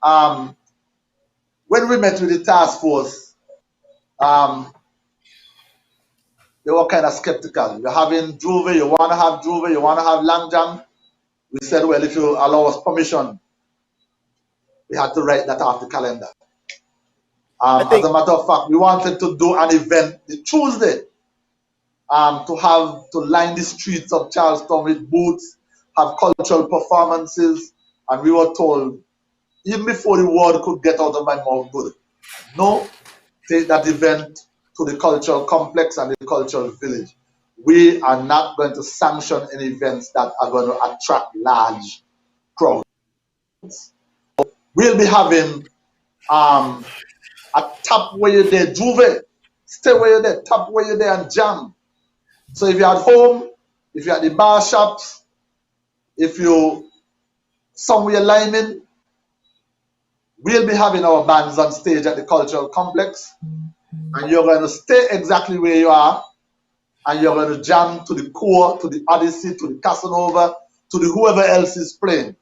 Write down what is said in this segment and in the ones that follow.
when we met with the task force, they were kind of skeptical. You're having Druve, you want to have Druve, you want to have Langjang. We said, well, if you allow us permission, we had to write that off the calendar. As a matter of fact, we wanted to do an event the Tuesday, to line the streets of Charleston with booths, have cultural performances, and we were told, even before the word could get out of my mouth, good, no, take that event to the cultural complex and the cultural village. We are not going to sanction any events that are going to attract large crowds. We'll be having a tap where you're there, Juve, stay where you're there, tap where you're there and jam. So if you're at home, if you're at the bar shops, if you somewhere liming, we'll be having our bands on stage at the cultural complex, and you're going to stay exactly where you are, and you're going to jam to the core, to the Odyssey, to the Casanova, to the whoever else is playing.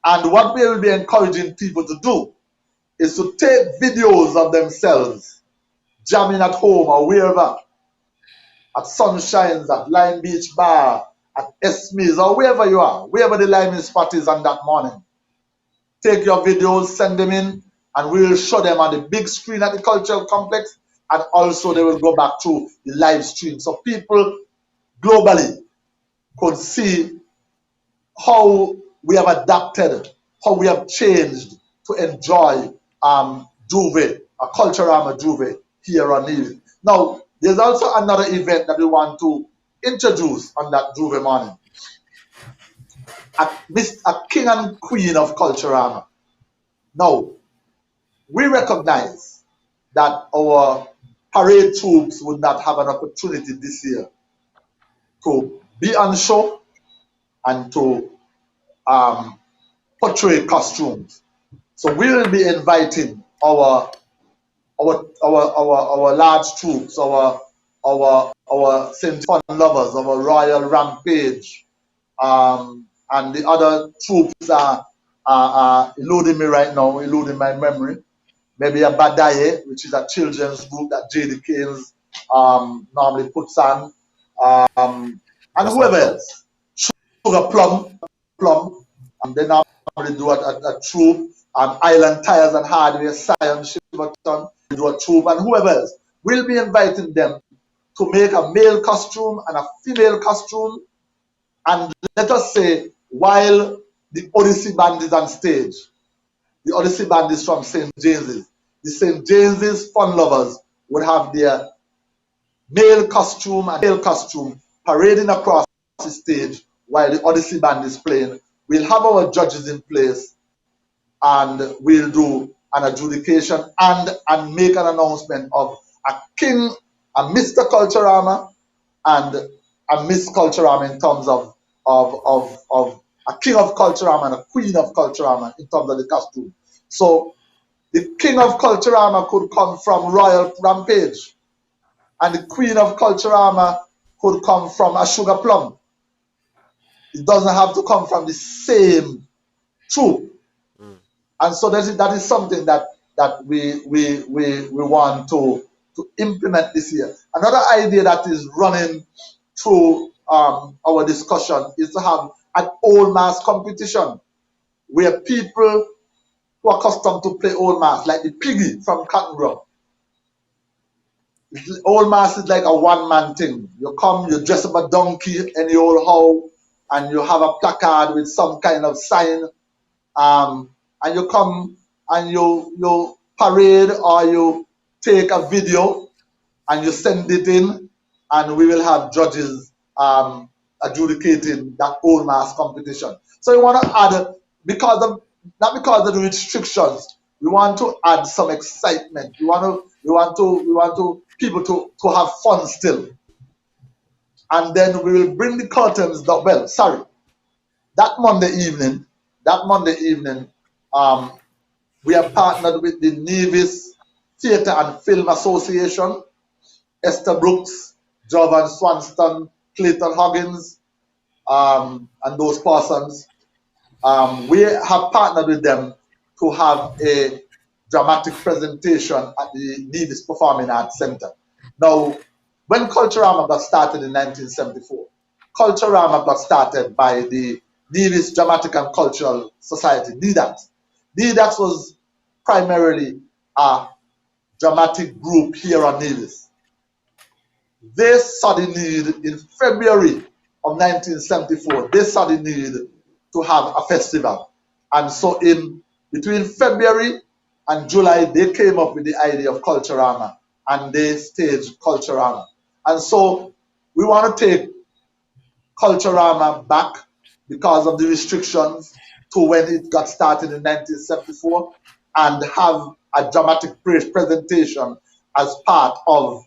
And what we will be encouraging people to do is to take videos of themselves jamming at home or wherever, at Sunshine's, at Lime Beach Bar, at Esme's, or wherever you are, wherever the liming spot is on that morning. Take your videos, send them in, and we will show them on the big screen at the cultural complex, and also they will go back to the live stream. So people globally could see how we have adapted, how we have changed to enjoy Juve, a Culturama Juve here on Nevis. Now, there's also another event that we want to introduce on that Juve morning. A king and queen of Culturama. Now, we recognize that our parade troops would not have an opportunity this year to be on show and to portray costumes. So we will be inviting our large troops, our St. Fun Lovers, our Royal Rampage, and the other troops are eluding me right now, eluding my memory. Maybe a Badaye, which is a children's group that J.D. Keynes normally puts on, and whoever else. Sugar Plum, they normally do a troop. Island Tires and Hardware, Sion, Shiverton, they do a troop, and whoever else. We'll be inviting them to make a male costume and a female costume, and let us say, while the Odyssey Band is on stage, the Odyssey Band is from St. James's, the St. James's Fun Lovers would have their male costume and male costume parading across the stage while the Odyssey Band is playing. We'll have our judges in place, and we'll do an adjudication and make an announcement of a king, a Mr. Culturama, and a Miss Culturama in terms of a king of Culturama and a queen of Culturama in terms of the costume. So the king of Culturama could come from Royal Rampage, and the queen of Culturama could come from a Sugar Plum. It doesn't have to come from the same troop. And so that is something that we want to implement this year. Another idea that is running through our discussion is to have an old mass competition where people who are accustomed to play old mass, like the Piggy from Cotton Grove. Old mass is like a one-man thing. You come, you dress up a donkey in the old hall, and you have a placard with some kind of sign, and you come and you parade, or you take a video and you send it in, and we will have judges adjudicating that old mass competition. So we want to add, not because of the restrictions, we want to add some excitement. We want people to have fun still. And then we will bring the curtains down. Well, sorry, that Monday evening, we are partnered with the Nevis Theatre and Film Association, Esther Brooks, Jovan Swanston, Clayton Huggins, and those persons. We have partnered with them to have a dramatic presentation at the Nevis Performing Arts Center. Now, when Culturama got started in 1974, Culturama got started by the Nevis Dramatic and Cultural Society, NEDAX. NEDAX was primarily a dramatic group here on Nevis. They saw the need in February of 1974, they saw the need to have a festival. And so in between February and July, they came up with the idea of Culturama and they staged Culturama. And so we want to take Culturama back because of the restrictions to when it got started in 1974 and have a dramatic presentation as part of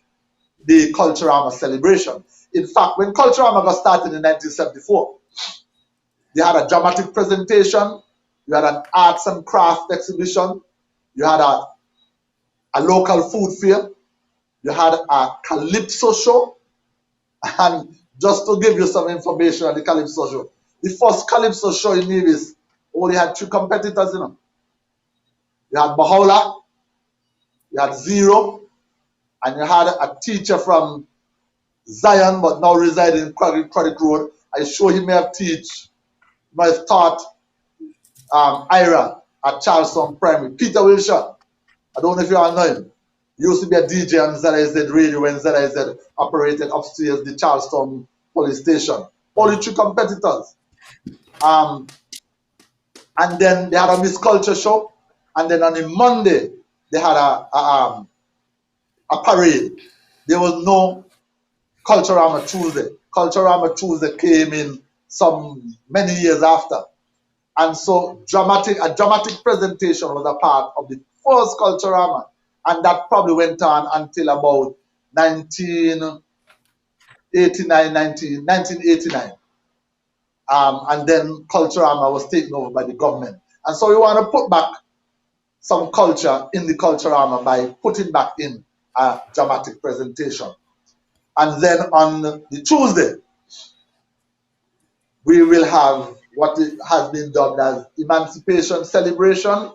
the Culturama celebration. In fact, when Culturama got started in 1974, they had a dramatic presentation, you had an arts and craft exhibition, you had a local food fair, you had a calypso show, and just to give you some information on the calypso show, the first calypso show in Nevis only had 2 competitors, you know. You had Bahola, you had Zero, and you had a teacher from Zion, but now residing in Craddock Road. I sure he may have taught Ira at Charleston Primary. Peter Wilshire, I don't know if you all know him. He used to be a DJ on ZIZ Radio when ZIZ operated upstairs the Charleston police station. Only 2 competitors. And then they had a Miss Culture show. And then on a Monday, they had a parade. There was no Culturama Tuesday. Culturama Tuesday came in many years after. And so a dramatic presentation was a part of the first Culturama. And that probably went on until about 1989. And then Culturama was taken over by the government. And so we want to put back some culture in the Culturama by putting back in a dramatic presentation. And then on the Tuesday, we will have what has been dubbed as Emancipation Celebration.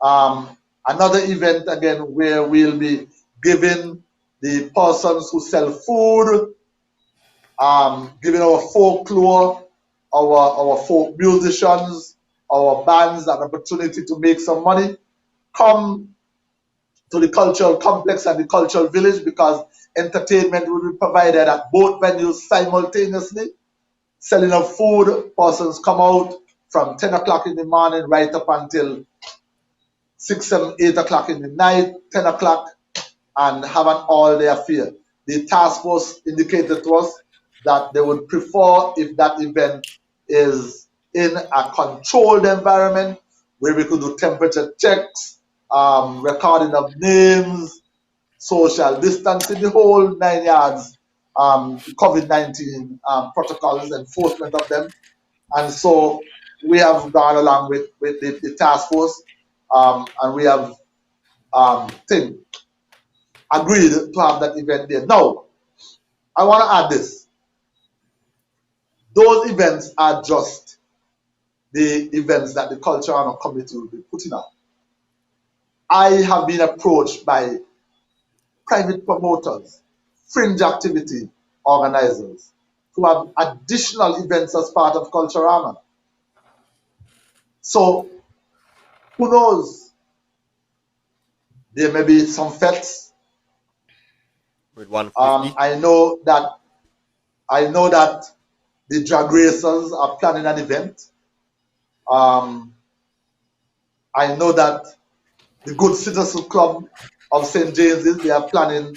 Another event again where we'll be giving the persons who sell food, giving our folklore, our folk musicians, our bands an opportunity to make some money. Come to the cultural complex and the cultural village because entertainment will be provided at both venues simultaneously. Selling of food, persons come out from 10 o'clock in the morning right up until 6, 7, 8 o'clock in the night, 10 o'clock, and have an all-day affair. The task force indicated to us that they would prefer if that event is in a controlled environment where we could do temperature checks, recording of names, social distancing, the whole 9 yards, COVID-19 protocols, enforcement of them. And so we have gone along with the task force and we have agreed to have that event there. Now, I want to add this. Those events are just the events that the Culturama Committee will be putting on. I have been approached by private promoters, fringe activity organizers, who have additional events as part of Culturama. So, who knows? There may be some fetes. With 150. I know that the drag racers are planning an event. I know that the Good Citizens Club of St. James's, they are planning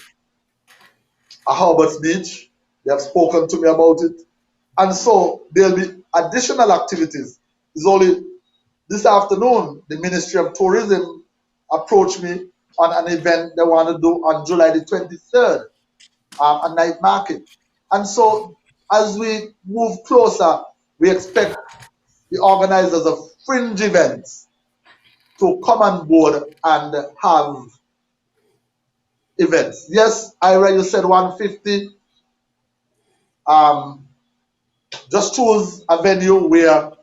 a Harbour's Beach. They have spoken to me about it. And so there'll be additional activities. It's only this afternoon, the Ministry of Tourism approached me on an event they want to do on July the 23rd, a night market. And so as we move closer, we expect the organizers of fringe events to come on board and have events. Yes, Ira, you said 150. Just choose a venue where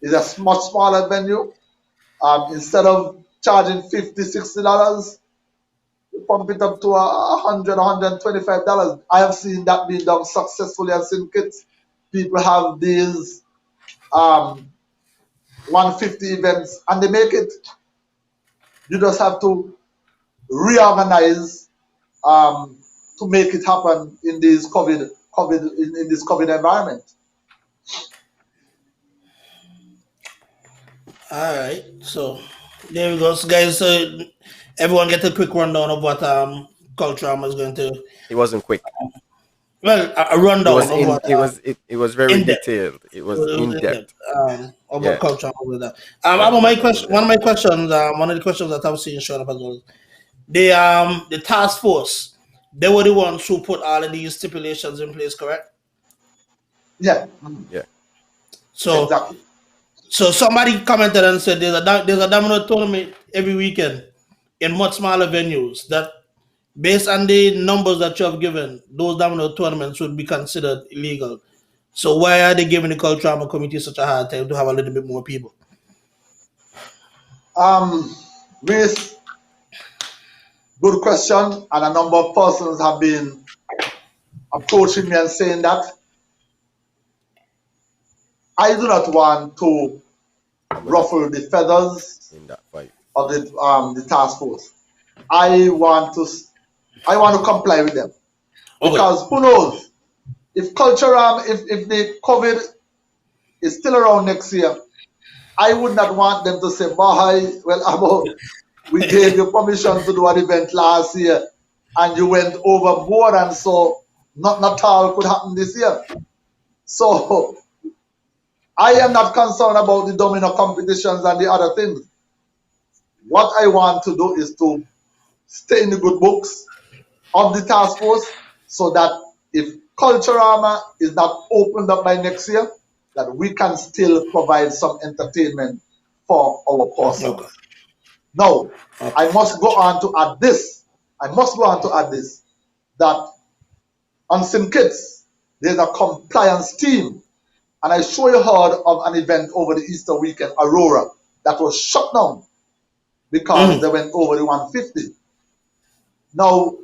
it's a much smaller venue Instead of charging $50, $60, pump it up to $100, $125. I have seen that being done successfully and seen kids. People have these 150 events and they make it. You just have to reorganize to make it happen in this in this COVID environment. All right, so there we go, so guys. So everyone get a quick rundown of what Culturama is going to. It wasn't quick. Well, a It rundown was of in. what It was very in depth. detailed. It It was was in in depth depth. of what Yeah. Culturama was that. Yeah. About my It was question, in one of my depth. questions, one of the questions that I was seeing showing up as well. The task force, they were the ones who put all of these stipulations in place, correct? Yeah, Yeah. So, exactly. so somebody commented and said there's a domino tournament every weekend in much smaller venues that, based on the numbers that you have given, those domino tournaments would be considered illegal. So why are they giving the Culturama committee such a hard time to have a little bit more people? Reese, good question, and a number of persons have been approaching me and saying that I do not want to ruffle the feathers In that fight. of the task force. I want to comply with them Okay. because who knows if if the COVID is still around next year, I would not want them to say, "Boy, well, Abo, we gave you permission to do an event last year, and you went overboard, and so not all could happen this year." So I am not concerned about the domino competitions and the other things. What I want to do is to stay in the good books of the task force so that if Culturama is not opened up by next year, that we can still provide some entertainment for our persons. Okay. Now, I must go on to add this. That on St. Kitts, there's a compliance team. And I sure you heard of an event over the Easter weekend, Aurora, that was shut down because they went over the 150. Now,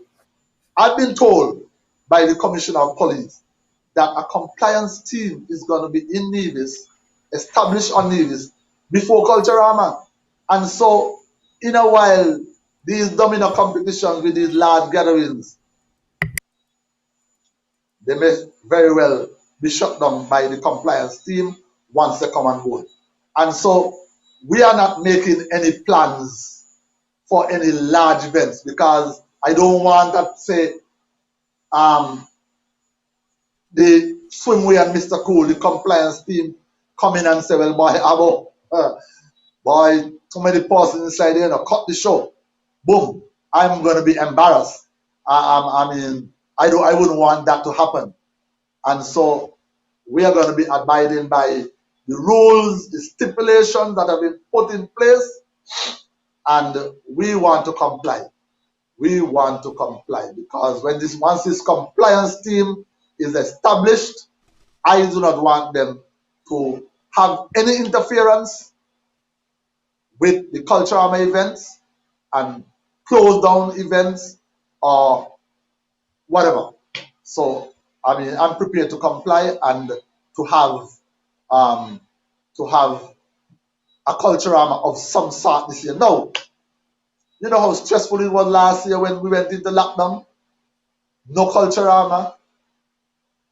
I've been told by the Commissioner of Police that a compliance team is going to be in Nevis, established on Nevis, before Culturama. And so, in a while, these domino competitions with these large gatherings, they may very well be shut down by the compliance team once they come on board. And so, we are not making any plans for any large events because I don't want that, say, the swimwear and Mr. Cool, the compliance team, come in and say, "Well, boy, Abo, boy, too many persons inside there, cut the show." Boom, I'm going to be embarrassed. I mean, I wouldn't want that to happen. And so we are going to be abiding by the rules, the stipulations that have been put in place, and we want to comply. We want to comply because once this compliance team is established, I do not want them to have any interference with the Culturama events and close down events or whatever. So I mean, I'm prepared to comply and to have a Culturama of some sort this year. Now, you know how stressful it was last year when we went into lockdown? No Culturama,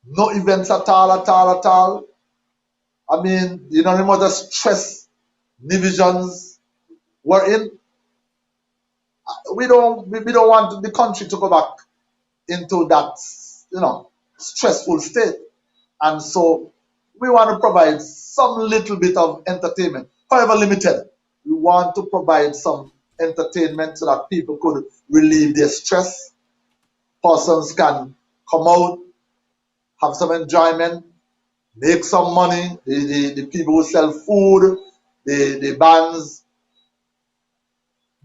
no events at all. I mean, you know the amount of stress divisions were in. We don't want the country to go back into that, stressful state. And so we want to provide some little bit of entertainment, however limited. We want to provide some entertainment so that people could relieve their stress. Persons can come out, have some enjoyment, make some money. The people who sell food, the bands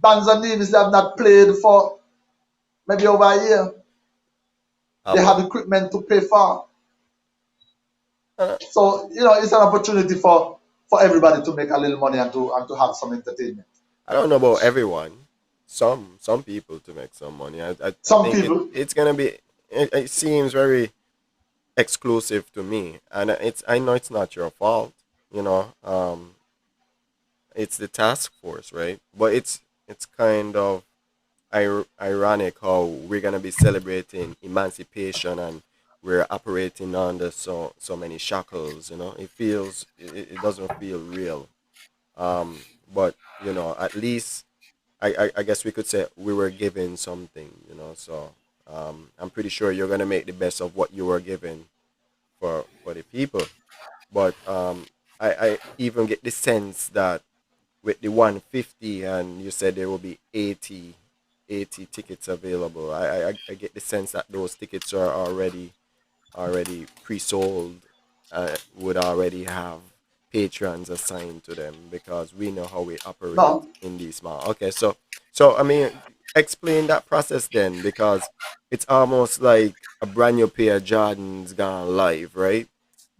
and Nevis have not played for maybe over a year. They have equipment to pay for. So, it's an opportunity for for everybody to make a little money and to have some entertainment. I don't know about everyone. Some people to make some money. I Some think people, it's gonna be. It seems very exclusive to me, and I know it's not your fault. You know, it's the task force, right? But it's kind of ironic how we're gonna be celebrating emancipation and we're operating under so many shackles. You know, it doesn't feel real. But you know, at least I guess we could say we were given something. You know, so I'm pretty sure you're gonna make the best of what you were given for the people. But I even get the sense that with the 150 and you said there will be 80 tickets available. I get the sense that those tickets are already pre-sold, would already have patrons assigned to them because we know how we operate no, in these malls. Okay, so I mean, explain that process then, because it's almost like a brand new pair of Jordans gone live, right?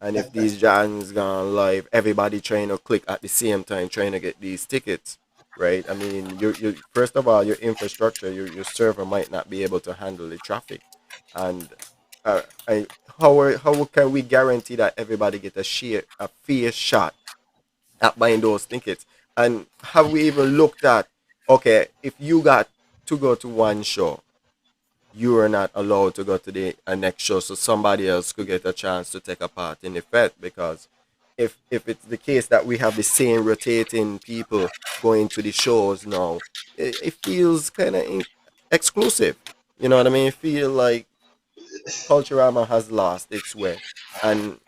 And if these Jordans gone live, everybody trying to click at the same time trying to get these tickets, right? I mean, you first of all, your infrastructure, your server might not be able to handle the traffic, and uh, I, how can we guarantee that everybody get a fair shot at buying those tickets? And have we even looked at, okay, if you got to go to one show, you are not allowed to go to the next show, so somebody else could get a chance to take a part in the fete? Because if it's the case that we have the same rotating people going to the shows now, it feels kind of exclusive. You know what I mean? It feel like Culturama has lost its way, and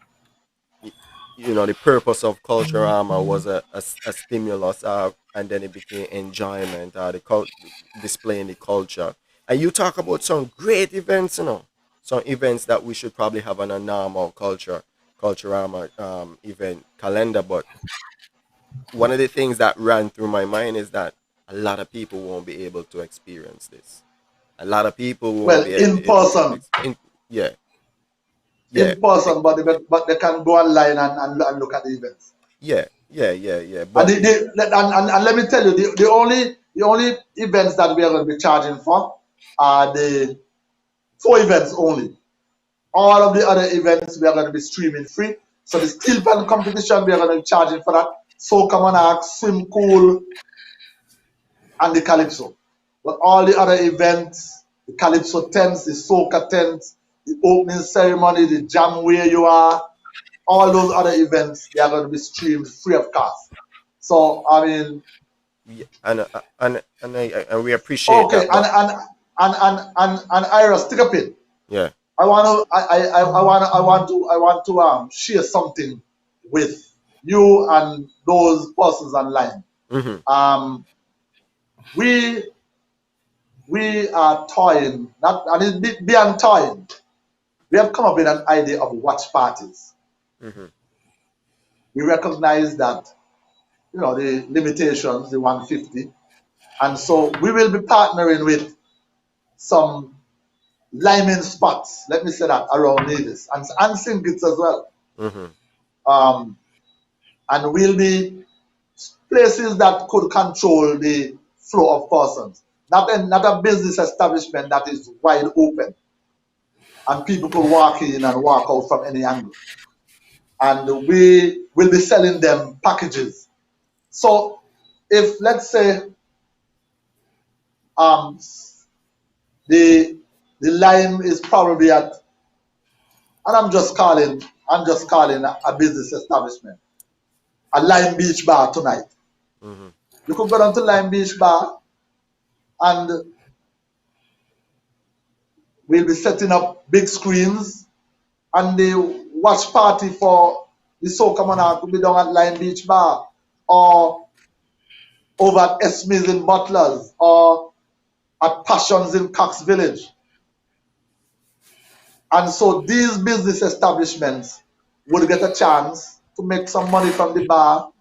y- you know the purpose of Culturama was a stimulus, and then it became enjoyment, displaying the culture. And you talk about some great events, you know, some events that we should probably have on a normal Culturama event calendar. But one of the things that ran through my mind is that a lot of people won't be able to experience this. A lot of people won't well, be in able to. person, Yeah, yeah, in person, but they can go online and look at the events. yeah. And, But and let me tell you, the only events that we are going to be charging for are the 4 events only. All of the other events we are going to be streaming free. So the steel pan competition, we are going to be charging for that. Soca Monarch, Swim Cool, and the Calypso. But all the other events, the Calypso tents, the Soca tents, the opening ceremony, the jam where you are, all those other events, they are going to be streamed free of cost. So I mean, yeah, and we appreciate okay, that. But and Ira, stick a pin. yeah, I want to I want to share something with you and those persons online. mm-hmm, Um, we we are toying, not and it's beyond toying. We have come up with an idea of watch parties. mm-hmm, We recognize that the limitations, the 150, and so we will be partnering with some liming spots. Let me say that around Nevis and St. Kitts as well. mm-hmm. Um, and will be places that could control the flow of persons. Not a business establishment that is wide open and people could walk in and walk out from any angle. And we will be selling them packages. So if let's say um, the line is probably at, and I'm just calling a business establishment, a Lime Beach bar tonight. Mm-hmm. You could go down to Lime Beach bar and we'll be setting up big screens and the watch party for the Soca Monarch could be down at Lime Beach bar or over at Esme's in Butlers or at Passions in Cox Village. And so these business establishments would get a chance to make some money from the bar,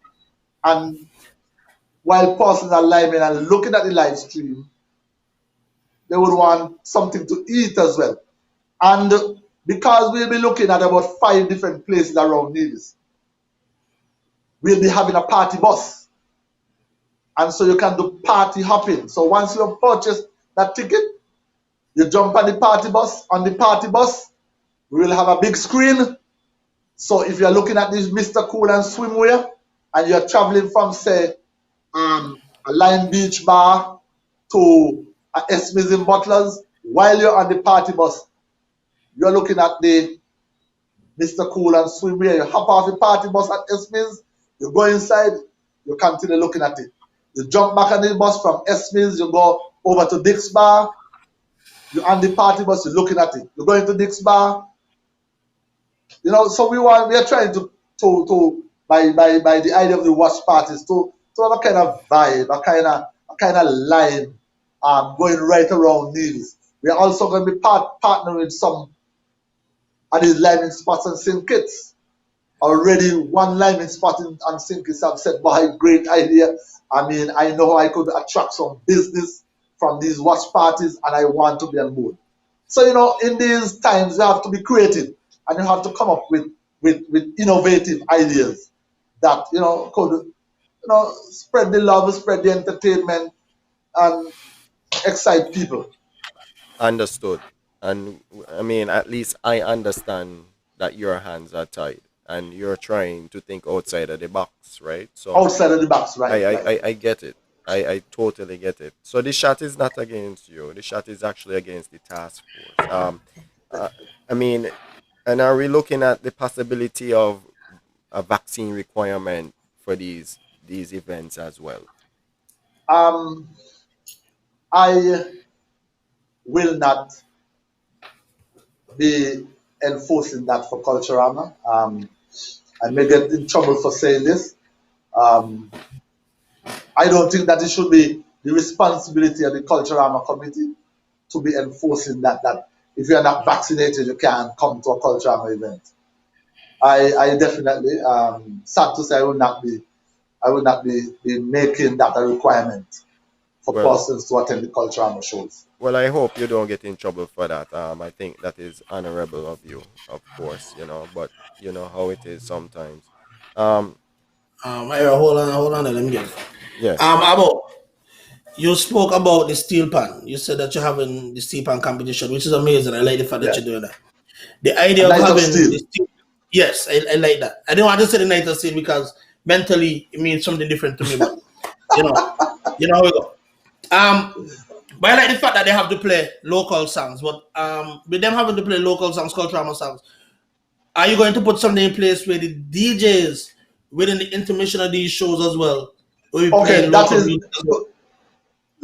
and while persons are liming and looking at the live stream, they would want something to eat as well. And because we'll be looking at about 5 different places around Nevis, we'll be having a party bus. And so you can do party hopping. So once you have purchased that ticket, you jump on the party bus. On the party bus, we will have a big screen. So if you're looking at this Mr. Cool and swimwear, and you're traveling from, say, a Lime Beach bar to a Smith's in Butlers, while you're on the party bus, you're looking at the Mr. Cool and swimwear. You hop off the party bus at Smith's, you go inside, you continue looking at it. You jump back on the bus from Smith's, you go over to Dick's Bar, you're on the party bus, you're looking at it. You go into Dick's Bar. You know, so we are trying to by the idea of the watch parties to have a kind of vibe, a kind of line going right around Nevis. We are also going to be partnering with some of these liming spots and St. Kitts. Already one liming spot on St. Kitts have said, boy, great idea. I mean, I know I could attract some business from these watch parties and I want to be on board. So, you know, in these times you have to be creative and you have to come up with innovative ideas that, you know, could, you know, spread the love, spread the entertainment and excite people. Understood. And I mean, at least I understand that your hands are tied and you're trying to think outside of the box, right? So Outside of the box, right? I get it. I totally get it. So the shot is not against you. The shot is actually against the task force. I mean, and are we looking at the possibility of a vaccine requirement for these events as well? I will not be enforcing that for Culturama. I may get in trouble for saying this. I don't think that it should be the responsibility of the Culturama committee to be enforcing that if you're not vaccinated, you can't come to a Culturama event. I definitely, sad to say, I will not be making that a requirement for persons to attend the Culturama shows. Well, I hope you don't get in trouble for that. I think that is honorable of you, of course, you know, but you know how it is sometimes. Hold on, let me get it. Yes. You spoke about the steel pan. You said that you're having the steel pan competition, which is amazing. I like the fact that you're doing that. The idea of having the steel, yes, I like that. I didn't want to say the night of steel because mentally it means something different to me, but you know how we go. But I like the fact that they have to play local songs. But with them having to play local songs, Culturama songs, are you going to put something in place where the DJs within the intermission of these shows as well? Okay, that is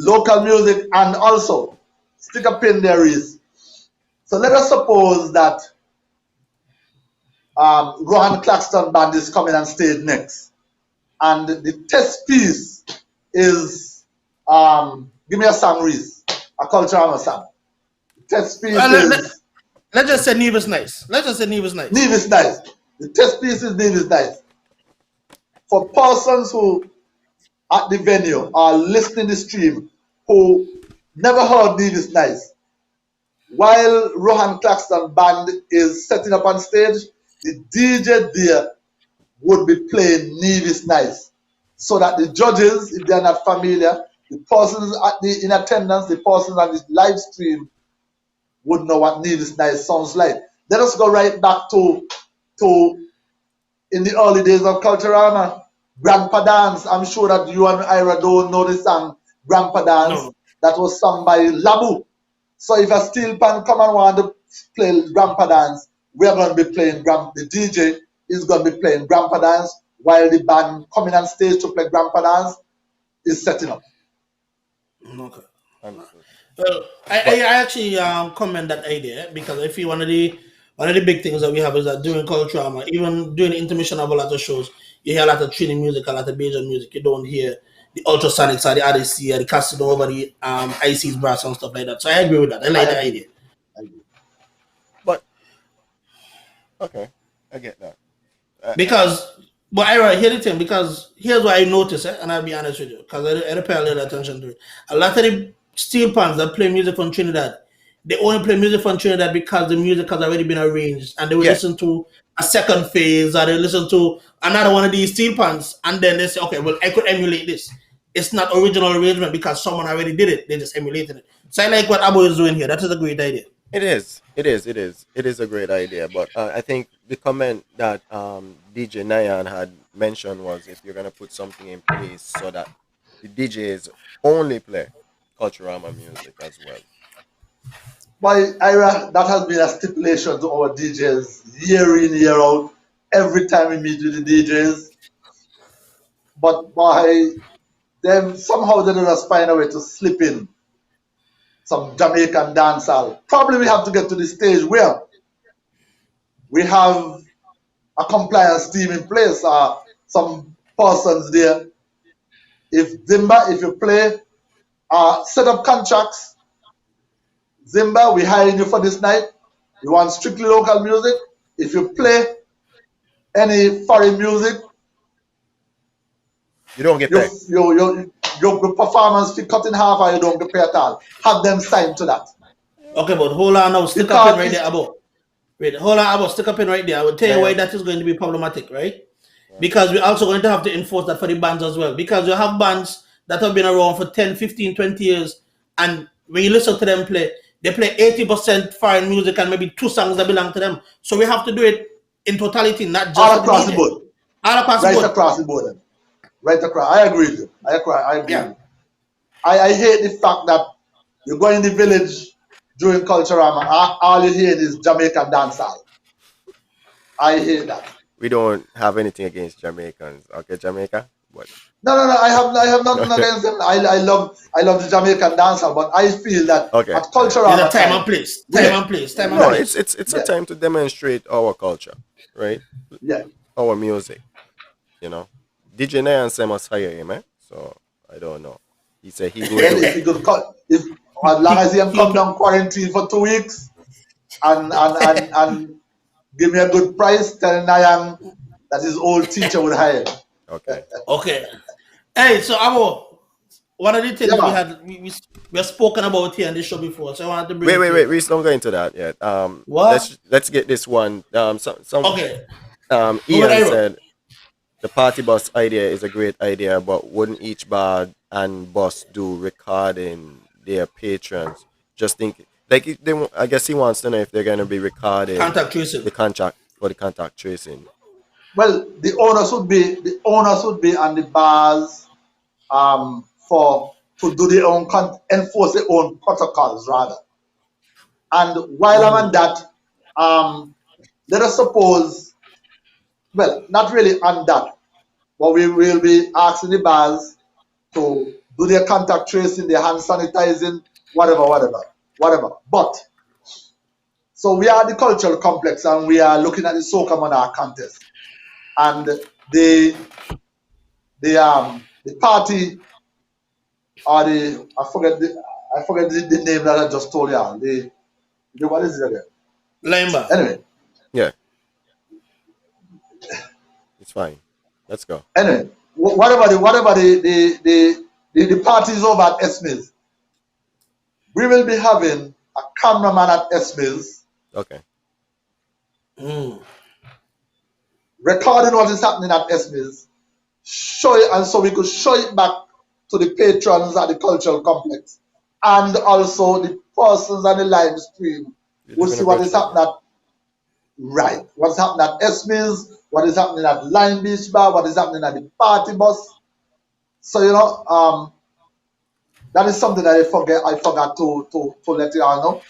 local music, and also stick a pin there is. So let us suppose that Rohan Claxton Band is coming on stage next, and the test piece is give me a song, Reese, a Culturama song. The test piece is. Let's just say Nevis Nice. Nevis Nice. The test piece is Nevis Nice. For persons who at the venue are listening to the stream who never heard Nevis Nice, while Rohan Claxton Band is setting up on stage, the DJ there would be playing Nevis Nice, so that the judges, if they are not familiar, the persons in attendance, the persons on the live stream would know what Nevis Nice sounds like. Let us go right back to in the early days of Culturama, Grandpa Dance. I'm sure that you and Ira don't know the song Grandpa Dance. That was sung by Labu. So if a steel pan come and want to play Grandpa Dance, we're going to be playing the DJ is going to be playing Grandpa Dance while the band coming on stage to play Grandpa Dance is setting up. Okay. Well, I actually commend that idea because I feel one of the big things that we have is that during Culturama, even during the intermission of a lot of shows, you hear a lot of Trini music, a lot of Bajan music. You don't hear the Ultrasonics or the RDC or the Casanova, the IC's brass and stuff like that. So I agree with that. I like the idea. But okay, I get that. But I hear the thing because here's what I noticed, and I'll be honest with you, because I pay a little attention to it. A lot of the steel pans that play music from Trinidad, they only play music from Trinidad because the music has already been arranged, and they will Yeah. listen to a second phase, or they listen to another one of these steel pans, and then they say, okay, well, I could emulate this. It's not original arrangement because someone already did it. They just emulated it. So I like what Abo is doing here. That is a great idea. It is. It is. It is. It is a great idea. But I think the comment that DJ Nayan had mentioned was if you're gonna put something in place so that the DJs only play Culturama music as well. By Ira, that has been a stipulation to our DJs year in, year out, every time we meet with the DJs. But by them, somehow they just find a way to slip in some Jamaican dancehall. Probably we have to get to the stage where we have a compliance team in place, some persons there. If Zimba, if you play, set up contracts. Zimba, we hiring you for this night. You want strictly local music. If you play any foreign music, You don't get paid. your performance fee cut in half, or you don't get paid at all. Have them sign to that. Okay, but hold on now. Stick Because up in right there, Abo. Wait, hold on, Abo. Stick up in right there. I will tell you why that is going to be problematic, right? Because we're also going to have to enforce that for the bands as well. Because you have bands that have been around for 10, 15, 20 years, and when you listen to them play, they play 80% foreign music and maybe 2 songs that belong to them. So we have to do it in totality, not just All for across the the DJ. board. All across the Right board. across the board. Then. Right across. I agree with you. I agree Yeah. with you. I hate the fact that you go in the village during Culturama, all you hear is Jamaican dancehall. I hate that. We don't have anything against Jamaicans. Okay, Jamaica? But No. I have nothing against them. I love the Jamaican dancehall, but I feel that Okay. at Culturama There's a time and place. Time Yeah. and place. Time and no, place. it's a Yeah. time to demonstrate our culture, right? Yeah. Our music. You know. DJ Nayan say must hire him, eh? So I don't know. He said he Well, would do if he it. could cut, if as long as he can come down quarantine for 2 weeks and give me a good price, telling Nayan that his old teacher would hire him. Okay. Okay. Hey, so Abo, one of the things Yeah, we man. had we have spoken about here on this show before, so I wanted to bring it Wait. here. We don't go into that yet. What? Let's get this one. Some Okay. Go with Ian Iro. said the party bus idea is a great idea, but wouldn't each bar and bus do recording their patrons? Just think, like I guess he wants to know if they're gonna be recording Contact tracing. the contract for the contact tracing. Well, the onus would be on the bars for to do their own enforce their own protocols rather. And while I'm on that, let us suppose, well, not really on that, but we will be asking the bars to do their contact tracing, their hand sanitizing, whatever. But so we are at the cultural complex and we are looking at the Soca Monarch contest, and the party or I forget the name that I just told you. The what is it again? Limba. Anyway, Yeah, it's fine. Let's go. Anyway, whatever the parties over at Esmes, we will be having a cameraman at Esmes Okay. recording what is happening at Esmes, show it, and so we could show it back to the patrons at the cultural complex, and also the persons on the live stream will see what is happening at what's happening at Esmes, what is happening at Line Beach Bar, what is happening at the party bus. So that is something that I forgot to let you all know.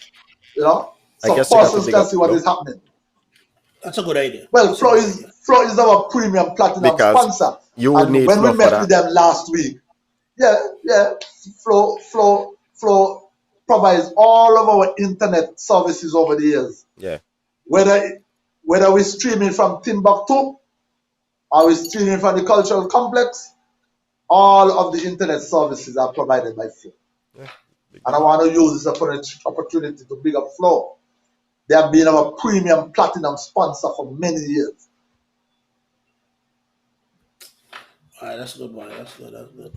I So guess you got to persons big can up see what Flo. is happening. That's a good idea. Well, That's a good idea. Flo is our premium platinum Because sponsor. you would And need when we Flo for met with that. them last week, Flo provides all of our internet services over the years. Yeah. Whether we're streaming from Timbuktu or we're streaming from the cultural complex, all of the internet services are provided by Flo. Yeah. And I want to use this opportunity to big up Flo. They have been our premium platinum sponsor for many years. All right, that's good, boy. That's good.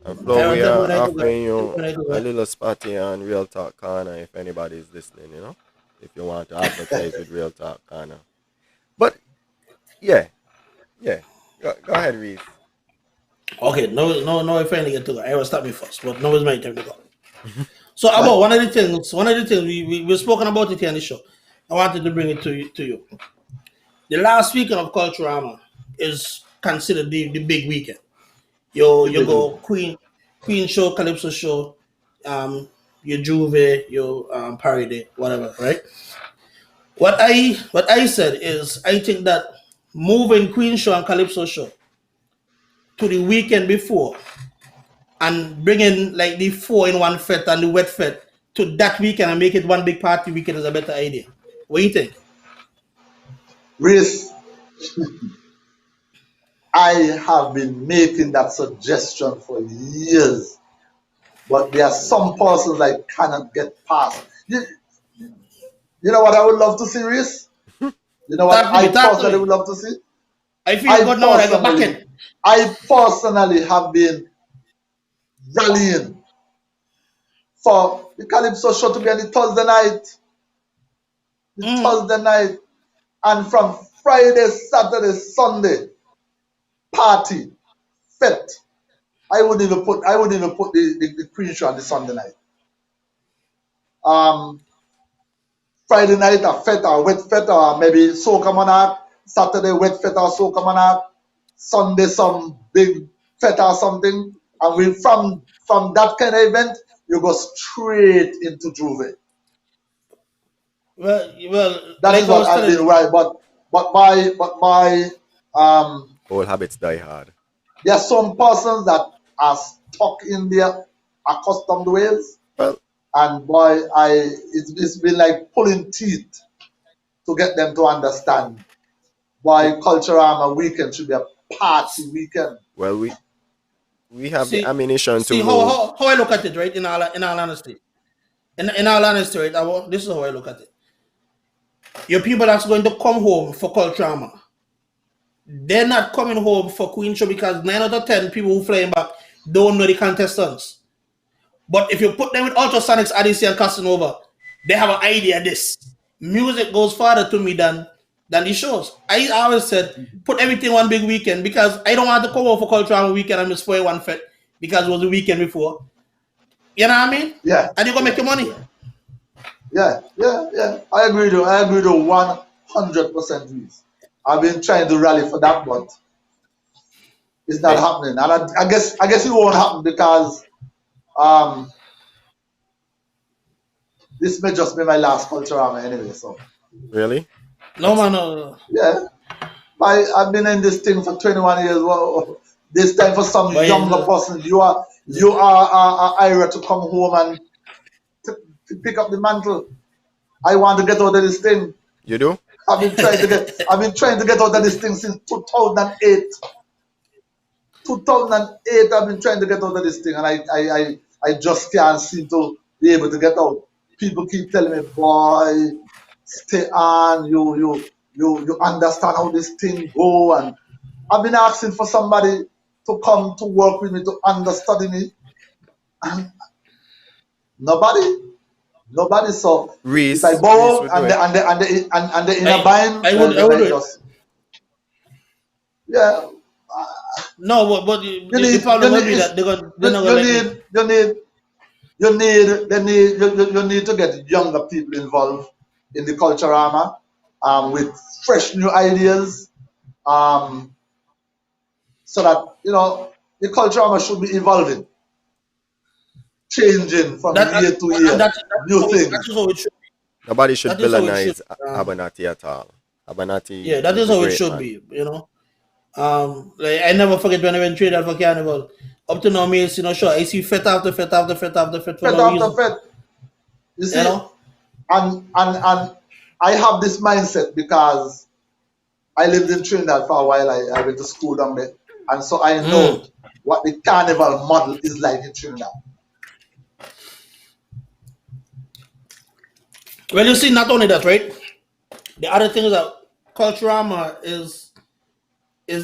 And Flo, I will we tell me are when I go back. offering you When I go a back. little spotty on Real Talk Corner if anybody is listening, you know, if you want to advertise with Real Talk Corner. But yeah, yeah. Go ahead, Reese. Okay, no, if I get to go, I will stop me first, but no, it's my time to go. So about one of the things we've spoken about it here on the show. I wanted to bring it to you. The last weekend of Culturama is considered the big weekend. You go Queen show, Calypso show, your Juve, your Parody, whatever, right? What I said is I think that moving Queen show and Calypso show to the weekend before and bringing like the 4-in-1 fete and the wet fete to that weekend and make it one big party weekend is a better idea. What do you think? Reese, I have been making that suggestion for years, but there are some persons I cannot get past. You know what I would love to see, Reese? You know what Talk to personally me. would love to see? I feel I good now when I go back personally, in. I personally have been rallying for the Calypso show to be on the Mm. Thursday night, and from Friday, Saturday, Sunday party, fete. I wouldn't even put the Queen show on the Sunday night. Um, Friday night a fete or wet fete or maybe soca monarch. Saturday wet fete or soca monarch. Sunday some big fete or something. And we from that kind of event you go straight into Juve. Well, That like is I what was I've telling been you. right. But my Old habits die hard. there are some persons that are stuck in their accustomed ways. Well, And boy, it's been like pulling teeth to get them to understand why Culturama weekend should be a party weekend. well, we have the See, ammunition to see move. how I look at it, right? In all honesty, in all honesty, right? This is how I look at it. Your people that's going to come home for Culturama, they're not coming home for Queen Show because 9 out of 10 people who flying back don't know the contestants. But if you put them with Ultrasonics, Odyssey, and Casanova, they have an idea of this. Music goes farther to me than the shows. I always said, put everything one big weekend because I don't want to come over for Cultural weekend and miss 41 fete because it was the weekend before. You know what I mean? Yeah, And you're going to make yeah, your money. yeah, yeah. I agree to 100% with. I've been trying to rally for that, but it's not Hey, happening. And I guess it won't happen because um this may just be my last Culturama anyway. So really? No, That's man, no. yeah. I've been in this thing for 21 years. Well, this time for some But younger person, you are Ira to come home and to pick up the mantle. I want to get out of this thing. you do. I've been trying to get out of this thing since 2008. 2008 I've been trying to get out of this thing and I just can't seem to be able to get out. People keep telling me, boy, stay on, you understand how this thing go, and I've been asking for somebody to come to work with me to understudy me, and nobody. So if I Reese borrow would do it. and the inner bind, I well would then I do it. just yeah. No, but You the need problem will be that they're not you going to let me. need you need you need they need you need to get younger people involved in the Culturama with fresh new ideas um, so that the Culturama should be evolving, changing from That, year to and year, new that things. is how it should be. Nobody should That is how it should villainize be. Abonaty at all. Yeah, Abonaty that is is a how it great should man. be, you know. Like I never forget when I went traded for Carnival. Up to now, me, sure, I see fete after fete after fete after fete for Fet no after reason, fet, you you see, know. and I have this mindset because I lived in Trinidad for a while. I went to school down there, and so I know Mm. what the carnival model is like in Trinidad. Well, you see, not only that, right? The other thing is that Culturama is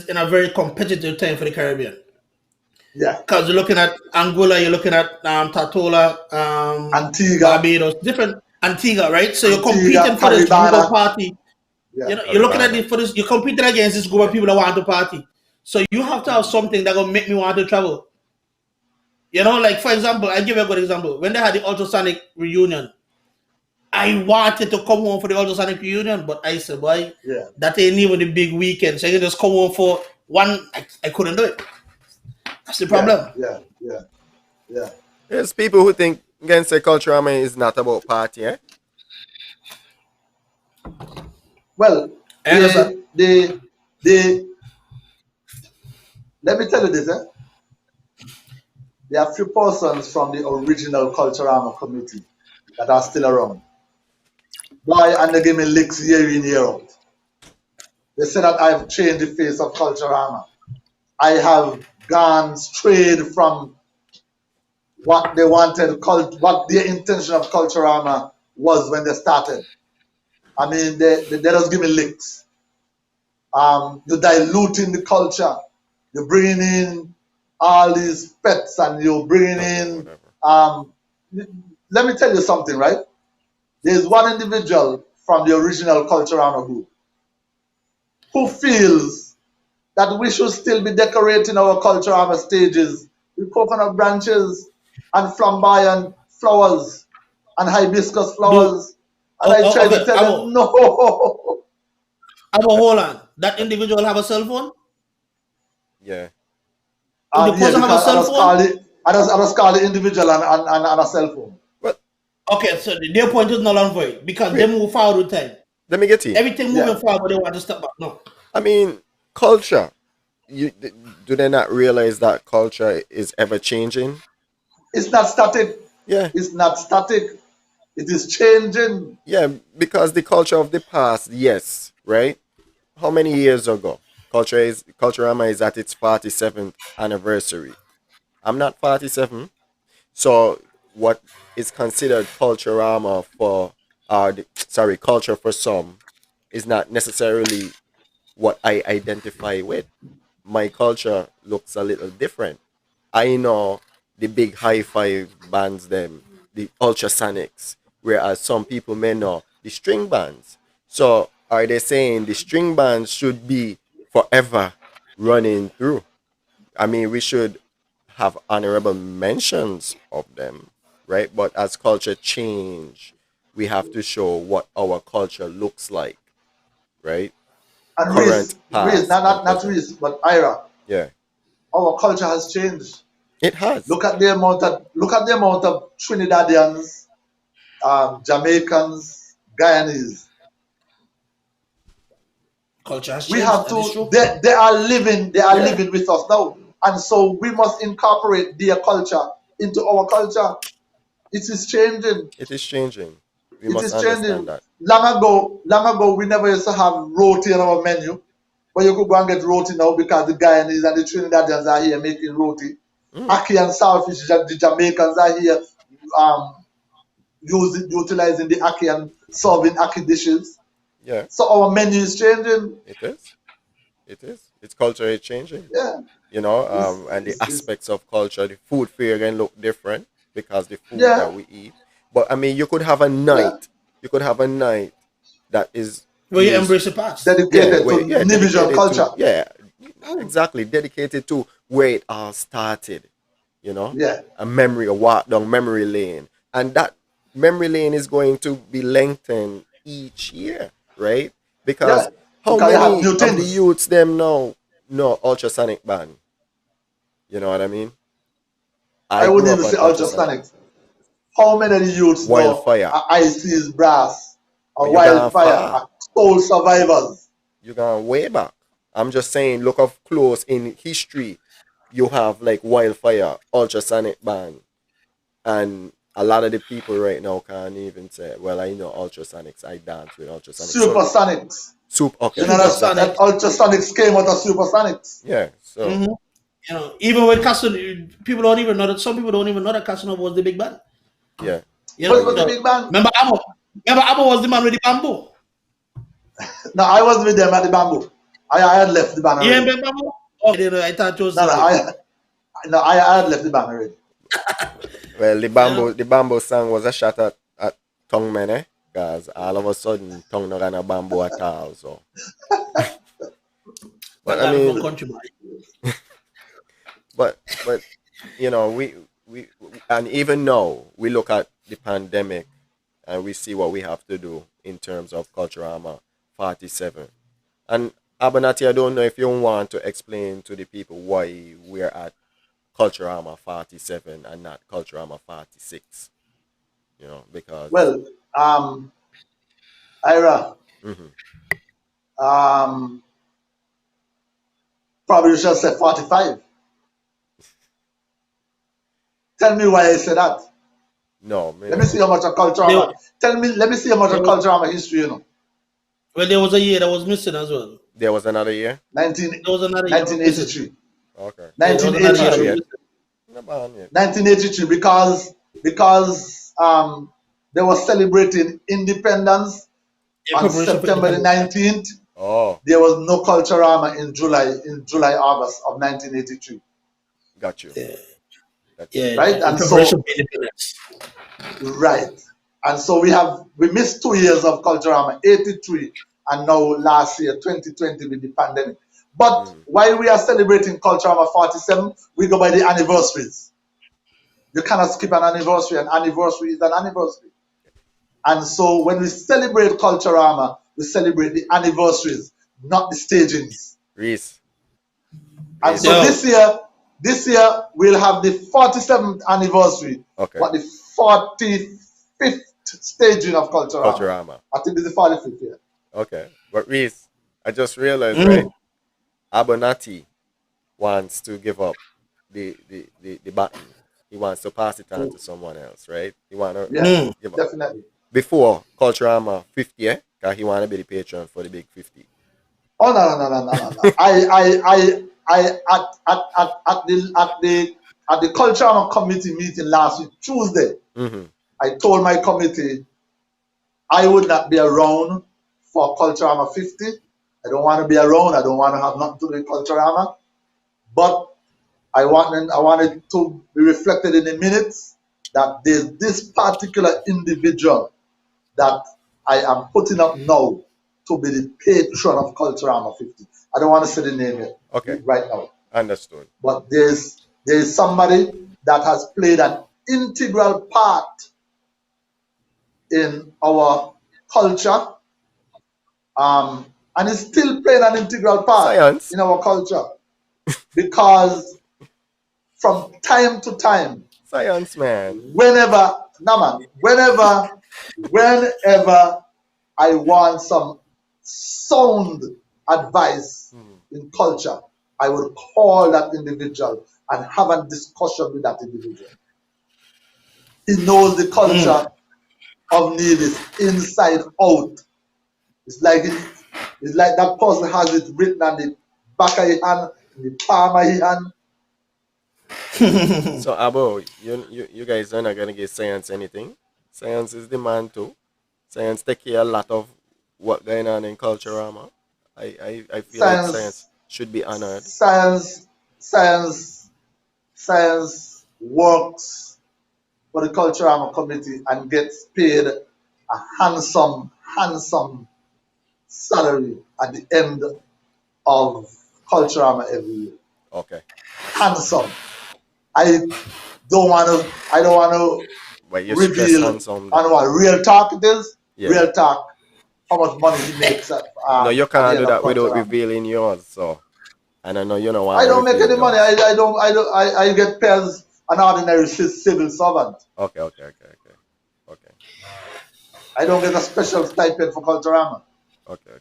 in a very competitive time for the Caribbean. Yeah. Because you're looking at Angola, you're looking at Tatola, Antigua, Barbados, different Antigua, right? So you're Antigua, competing for this group of Caribana. party. Yeah. You're looking at Caribana. this for this. You're competing against this group of people that want to party. So you have to have something that gonna make me want to travel. Like for example, I give you a good example. When they had the ultrasonic reunion, I wanted to come home for the ultrasonic reunion, but I said, boy, Yeah. that ain't even the big weekend. So I can just come home for one. I couldn't do it. That's the problem. Yeah. There's people who think Gangster culture, I mean, is not about party, eh? Well, I understand. they let me tell you this, There are few persons from the original Culturama committee that are still around. Why? And they give me licks year in, year out. They say that I've changed the face of Culturama. I have gone straight from what they wanted, what their intention of Culturama was when they started. I mean, they just give me licks. You're diluting the culture. You're bringing in all these pets and you're bringing in. Let me tell you something, right? There's one individual from the original Culturama group who feels that we should still be decorating our Culturama stages with coconut branches and flamboyant flowers and hibiscus flowers. And I tried to tell him, no. Hold on. That individual have a cell phone? Yeah. The person have a cell phone? I just call the individual on a cell phone. Well, okay, so their point is null and void because they move forward with time. Let me get to you. Everything moving forward, but they want to step back. No. I mean, culture. Do they not realize that culture is ever changing? It's not static. Yeah. It's not static. It is changing. Yeah, because the culture of the past, yes, right? How many years ago? Culturama is at its 47th anniversary. I'm not 47. So what is considered Culturama culture for some is not necessarily what I identify with. My culture looks a little different. I know the big high five bands, them, the ultrasonics, whereas some people may know the string bands. So are they saying the string bands should be forever running through? I mean, we should have honorable mentions of them, right? But as culture change, we have to show what our culture looks like, right? And Current, past, not present. Reese, but Ira. Yeah, Our culture has changed. it has. Look at the amount of Trinidadians, Jamaicans, Guyanese. Culture has We changed. have That is to. true. They are living. They are living with us now, and so we must incorporate their culture into our culture. It is changing. It is changing. We It must is understand changing. that. Long ago, we never used to have roti on our menu, but you could go and get roti now because the Guyanese and the Trinidadians are here making roti. Ackee and saltfish, the Jamaicans are here utilizing the ackee and serving ackee dishes. Yeah, So our menu is changing. it is. It is. Its culture is changing. Yeah. You know, and the aspects of culture, the food fare can look different because the food that we eat. But I mean, you could have a night. You could have a night that is Where you embrace the past. Dedicated to individual culture. Exactly. Dedicated to where it all started. You know? Yeah. A walk down memory lane. And that memory lane is going to be lengthened each year, right? Because how many of the youths them know ultrasonic band? You know what I mean? I wouldn't even say ultrasonic. How many of the youths Wildfire. know IC's brass or Wildfire, Soul Survivors? You're going way back. I'm just saying, look up close in history. You have like Wildfire, ultrasonic band, and a lot of the people right now can't even say, well, I know ultrasonics. I dance with ultrasonics. Supersonics. Okay. That ultrasonics came out of supersonics. Yeah. So you know, even with Casanova, people don't even know that. Some people don't even know that Casanova was the big band. Yeah. You know, what was the big band? Remember Amo was the man with the bamboo. No, I wasn't with them at the bamboo. I had left the band. You remember Bamboo? Okay, I thought it was. No, No, I had left the band already. Well, the bamboo song was a shot at tongue man, eh? Because all of a sudden, tongue not gonna bamboo at all. So, but Thank I God for mean, country boy. but you know, we and even now we look at the pandemic and we see what we have to do in terms of Culturama 47. And Abonaty, I don't know if you want to explain to the people why we're at Culturama 47 and not Culturama 46. You know, because Well, Ira, mhm. um, probably you should say 45. Tell me why I said that. No, me Let me know. see how much of There, Culturama. Let me see how much there of was, Culturama history, well, there was a year that was missing as well. There was another year. 19, There was another year that was missing. 1983. Okay. Yeah, there was another year that Not was 1983. yet. missing. Not bad yet. 1983 because they were celebrating independence In on preparation for September the independence. 19th. Oh, There was no Culturama in August of 1983, got you. Yeah, Got you. yeah, right? in And preparation so, for independence. right. And so we missed 2 years of Culturama, 83, and now last year, 2020 with the pandemic. But Mm. while we are celebrating Culturama 47, we go by the anniversaries. You cannot skip an anniversary. An anniversary is an anniversary. And so when we celebrate Culturama, we celebrate the anniversaries, not the stagings. Reese. And Reese. so Yo, this year we'll have the 47th anniversary, Okay. but the 45th staging of Culturama. Culturama. I think it's the 45th year. Okay. But Reese, I just realized, right? mm, Abonaty wants to give up the baton. He wants to pass it on to someone else, right? He want to Yeah, mm. give up. definitely. Before Culturama 50, eh? Because he want to be the patron for the big 50. Oh no. At the Culturama committee meeting last week, Tuesday, Mm-hmm. I told my committee I would not be around for Culturama 50. I don't want to be around. I don't want to have nothing to do with Culturama. But I wanted to be reflected in the minutes that there's this particular individual that I am putting up now to be the patron of Culturama 50. I don't want to say the name yet, Okay. right now. Understood. But there's somebody that has played an integral part in our culture, and is still playing an integral part Science. in our culture, because from time to time, Science, man. whenever I want some sound advice Mm. in culture, I would call that individual and have a discussion with that individual. He knows the culture of Nevis inside out. It's like that person has it written on the back of his hand, the palm of his hand. So Abo, you guys are not gonna give science anything. Science is the man too. Science take care a lot of what going on in Culturama. I feel like science Science, should be honored. science, science, science works for the Culturama committee and gets paid a handsome salary at the end of Culturama every year. Okay. Handsome. I don't want to But you stress reveal handsome. on what real talk it is. Yeah. Real talk, how much money he makes No, you at the can't end do of that without Culturama. revealing yours. So, and I know you don't want I to don't make reveal any money. yours. I get paid as an ordinary civil servant. Okay. I don't get a special stipend for Culturama. Okay.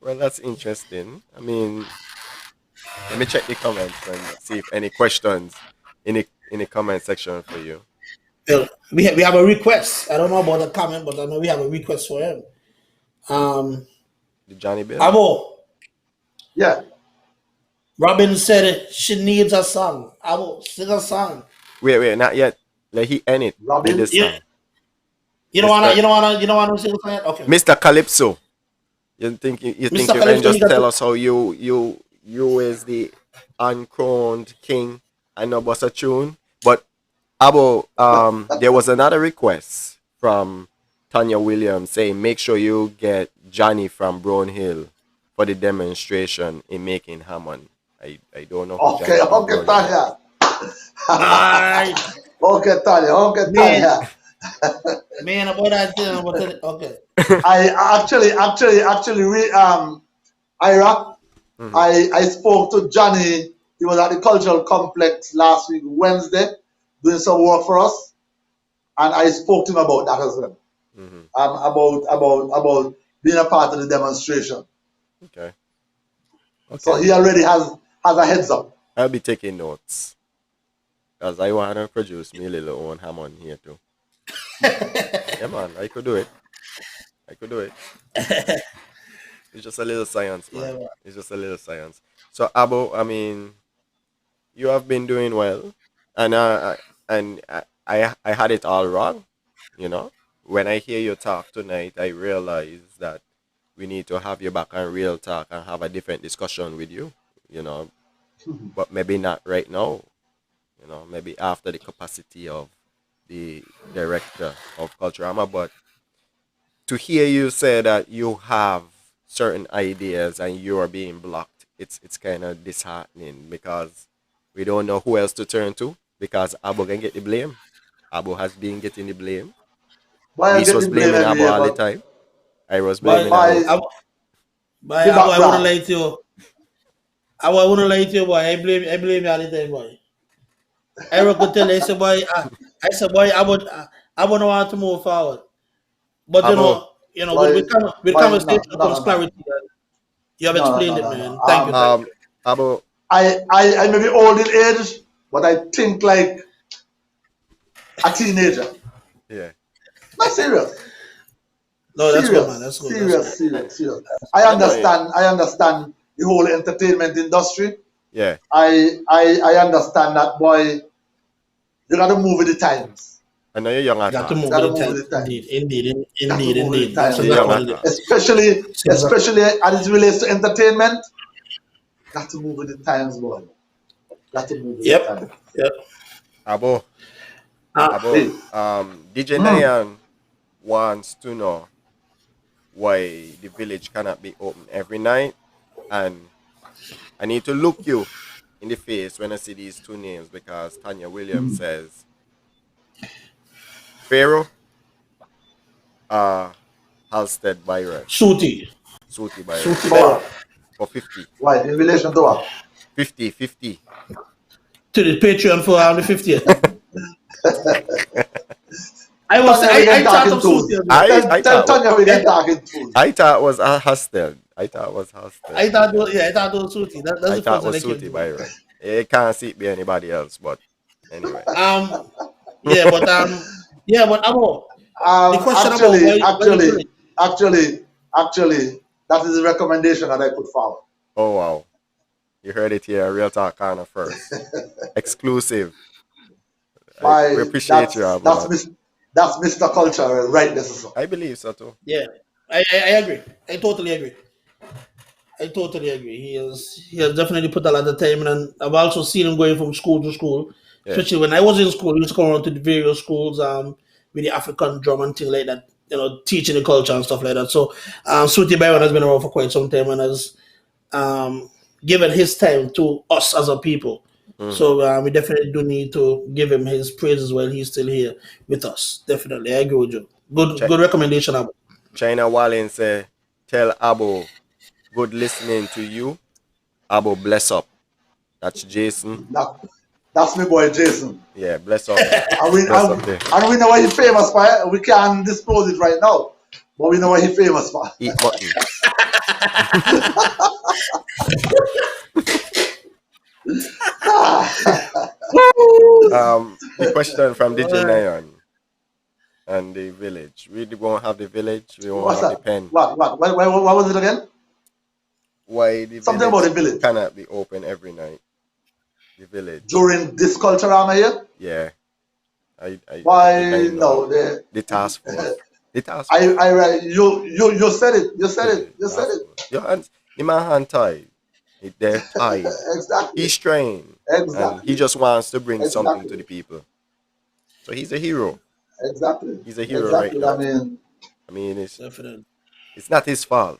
Well, that's interesting. I mean, let me check the comments and see if any questions in the comment section for you. Well, we have a request. I don't know about the comment, but I know we have a request for him. The Johnny Bill? Abo, Yeah. Robin said she needs a song. Abo, sing a song. Wait, not yet. Let he end it Robin? with this You, song. you don't wanna sing a song yet? Okay. Mr. Calypso. You think you Mr. can Calypso, just he got tell to- us how you is the uncrowned king and no boss a tune. But Abo, there was another request from Tanya Williams saying make sure you get Johnny from Brownhill for the demonstration in making Hammond. I don't know who Okay, Johnny from okay, Brownhill is. Tanya. Alright. Okay, Tanya. Okay, Man. Tanya. Man, about that thing, about it. Okay. I actually, Ira, Mhm. I spoke to Johnny. He was at the cultural complex last week, Wednesday, doing some work for us, and I spoke to him about that as well. Mhm. About being a part of the demonstration. Okay. So Okay. he already has a heads up. I'll be taking notes because I want to produce me a little own Hammond here too. Yeah, man, I could do it. I could do it. It's just a little science, Yeah, man. man. It's just a little science. So, Abo, I mean, you have been doing well, and I had it all wrong. You know, when I hear you talk tonight, I realize that we need to have you back on real talk and have a different discussion with you. You know, but maybe not right now. You know, maybe after the capacity of the director of Culturama. But to hear you say that you have certain ideas and you are being blocked, it's kind of disheartening because we don't know who else to turn to because Abu can get the blame. Abu has been getting the blame. Why I Reese get was the blame blaming every Abu year, all the but time. I was But blaming Abu. by but the I wouldn't background. lie to you. I wouldn't lie to you, boy. I blame you all the time, boy. I could tell you, I said, boy, I would want to move forward. But Abu, Why with why conversation no no comes no no clarity. And you have no no explained no it, no no. man. Thank you, thank you. Abu, I may be old in age, but I think like a teenager. yeah. Not serious. No, that's good, man. That's good. That's good. Serious. I know it. I understand the whole entertainment industry. Yeah. I understand that, boy. You gotta move with the times. I know you're young at Got to heart. You move with gotta the move time. with the times. Got to move with the Indeed. That's times, You're young exactly bro. what at it is. heart. That's exactly. Especially as it relates to entertainment. Got to move with the times, boy. Got to move with the Yep. times. Yep. Abu, Uh, Hey. DJ Mm. Nayan wants to know why the village cannot be open every night. And I need to look you in the face when I see these two names because Tanya Williams says Pharaoh, uh, Halstead Byron, Suti. Suti Byron Suti For Byron. what? for 50. Why? In relation to what? 50, 50. To the Patreon for the 50th. Tanya, we I can talk thought in of Suti tools. as well. I Tell thought Tanya we Yeah. can talk in tools. I thought was Halstead. I thought was Halstead. I thought it was Suti. That's I the thought first thing was that came to Suti mind. Byron. It can't see it be anybody else, but anyway. Yeah, but about the question about Actually, why the village. that is the recommendation that I put forward. Oh wow. You heard it here, Real Talk Corner first. Exclusive. We By appreciate you, Abonaty. that's Mr. Culture right there, sir. I believe so too. Yeah, I agree. I totally agree. He has definitely put a lot of time in, and I've also seen him going from school to school. Yeah. Especially when I was in school, he used to come around to the various schools with the African drum and things like that, teaching the culture and stuff like that. So Suti Byron has been around for quite some time and has given his time to us as a people. Mm. So we definitely do need to give him his praises while he's still here with us. Definitely, I agree with you. Good recommendation, Abu. China Wallin say, tell Abo, good listening to you. Abo, bless up. That's Jason. That's me boy Jason. Yeah, bless up. And we Bless up there. and we know what he's famous for. We can't disclose it right now. But we know what he's famous for. Eat mutton. The question from DJ Nayan and the village. We won't have the village. We won't What's have that? the pen. What was it again? Why the Something village about the village. cannot be open every night? The village. During this culture armor here? Yeah. Why I know. no? The task force. The task I force. you said it. You said it. Yeah, and the man hand tied. They're tired. Exactly. He's trained, and he Exactly. just wants to bring something to Exactly. the people. So he's a hero. Exactly. He's a hero right Exactly. I now. mean, I mean, Definitely. it's not his fault.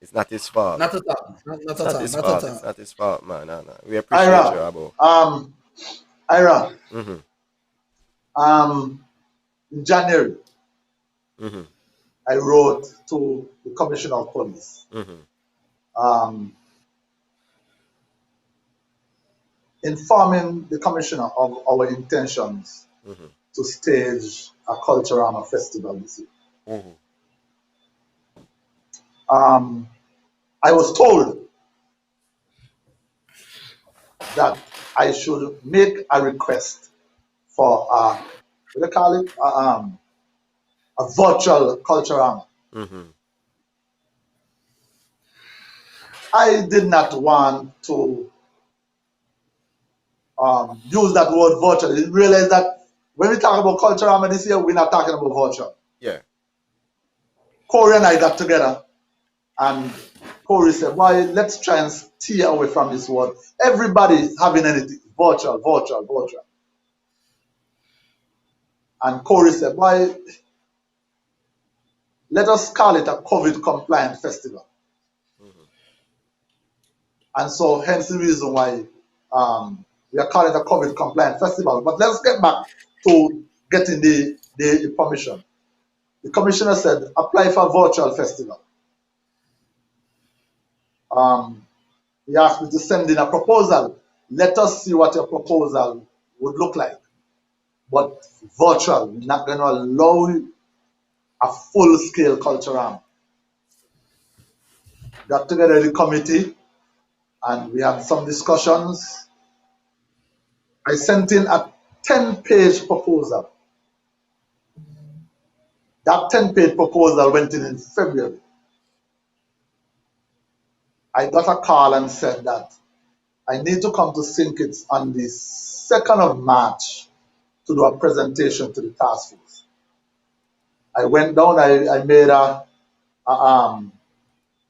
It's not his fault. Not at all. Not It's at not all. his Not at fault. It's all. not his fault, man. No, no. We appreciate you, Ira, Abo. um, Ira, Mhm. in January, Mhm. I wrote to the Commissioner of Police, Mhm. um, informing the Commissioner of our intentions Mhm. to stage a Culturama festival this year. Mhm. Um, I was told that I should make a request for what do they call it? A virtual Culturama. Mhm. I did not want to use that word virtual. I didn't realize that when we talk about Culturama this year, we're not talking about virtual. Yeah. Corey and I got together, and Corey said, "Why? Let's try and steer away from this word. Everybody having anything virtual, virtual, virtual." And Corey said, "Why? Let us call it a COVID compliant festival." Mhm. And so, hence the reason why we are calling it a COVID compliant festival. But let's get back to getting the permission. The commissioner said, apply for a virtual festival. Um, he asked me to send in a proposal. Let us see what your proposal would look like. But virtual, we're not going to allow a full scale culture. Got together the committee and we had some discussions. I sent in a 10-page proposal. That 10-page proposal went in February. I got a call and said that I need to come to St. Kitts on the 2nd of March to do a presentation to the task force. I went down, I made a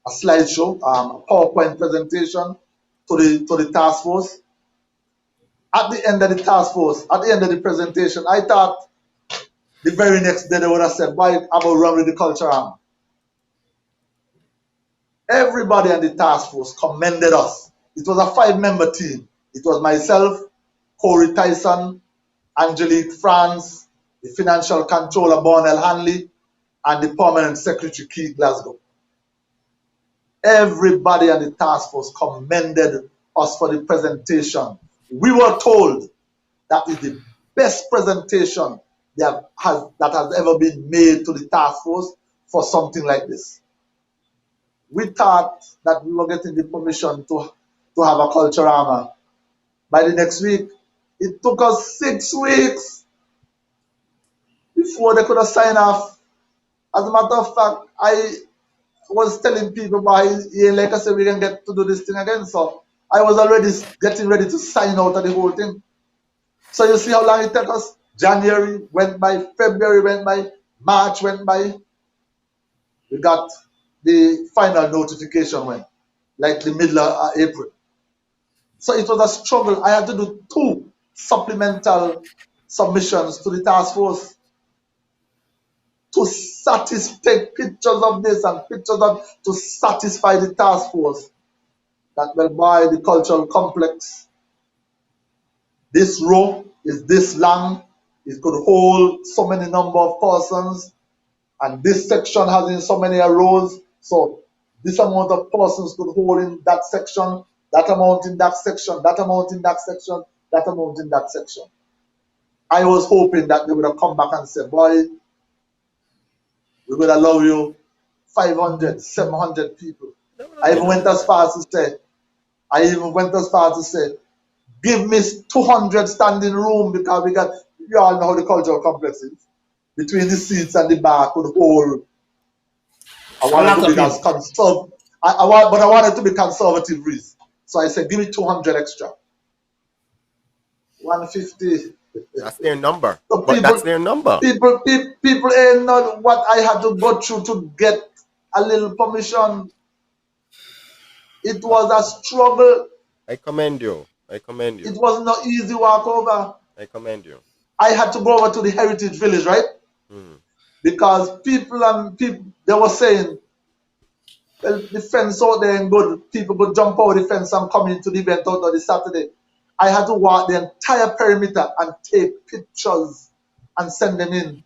slideshow, a PowerPoint presentation to the task force. At the end of the task force, at the end of the presentation, I thought the very next day they would have said, why about run with the culture arm? Everybody on the task force commended us. It was a 5-member team. It was myself, Corey Tyson, Angelique France, the financial controller Bornell Hanley, and the permanent secretary Keith Glasgow. Everybody on the task force commended us for the presentation. We were told that is the best presentation that has ever been made to the task force for something like this. We thought that we were getting the permission to have a culturama by the next week. It took us 6 weeks before they could have signed off. As a matter of fact, I was telling people, like I said, we can get to do this thing again. So I was already getting ready to sign out of the whole thing. So you see how long it took us? January went by, February went by, March went by. We got the final notification when, like the middle of April. So it was a struggle. I had to do 2 supplemental submissions to the task force to satisfy pictures of this and pictures of to satisfy the task force that will buy the cultural complex. This row is this long. It could hold so many number of persons, and this section has in so many rows. So this amount of persons could hold in that section, that amount in that section, that amount in that section, that amount in that section. I was hoping that they would have come back and said, boy, we will allow you 500, 700 people. They would have I even been went as far as to say, give me 200 standing room because you all know how the cultural complex is. Between the seats and the bar could hold. I A wanted lot to of be as people. conservative. I wanted to be conservative, Reese. So I said, give me 200 extra. 150. That's their number. So But that's their number. people ain't know what I had to go through to get a little permission. It was a struggle. I commend you. I commend It you. was not easy walkover. I commend you. I had to go over to the heritage village, right? Mhm. Because people they were saying, well, the fence out there and good. People could jump over the fence and come into the event out on the Saturday. I had to walk the entire perimeter and take pictures and send them in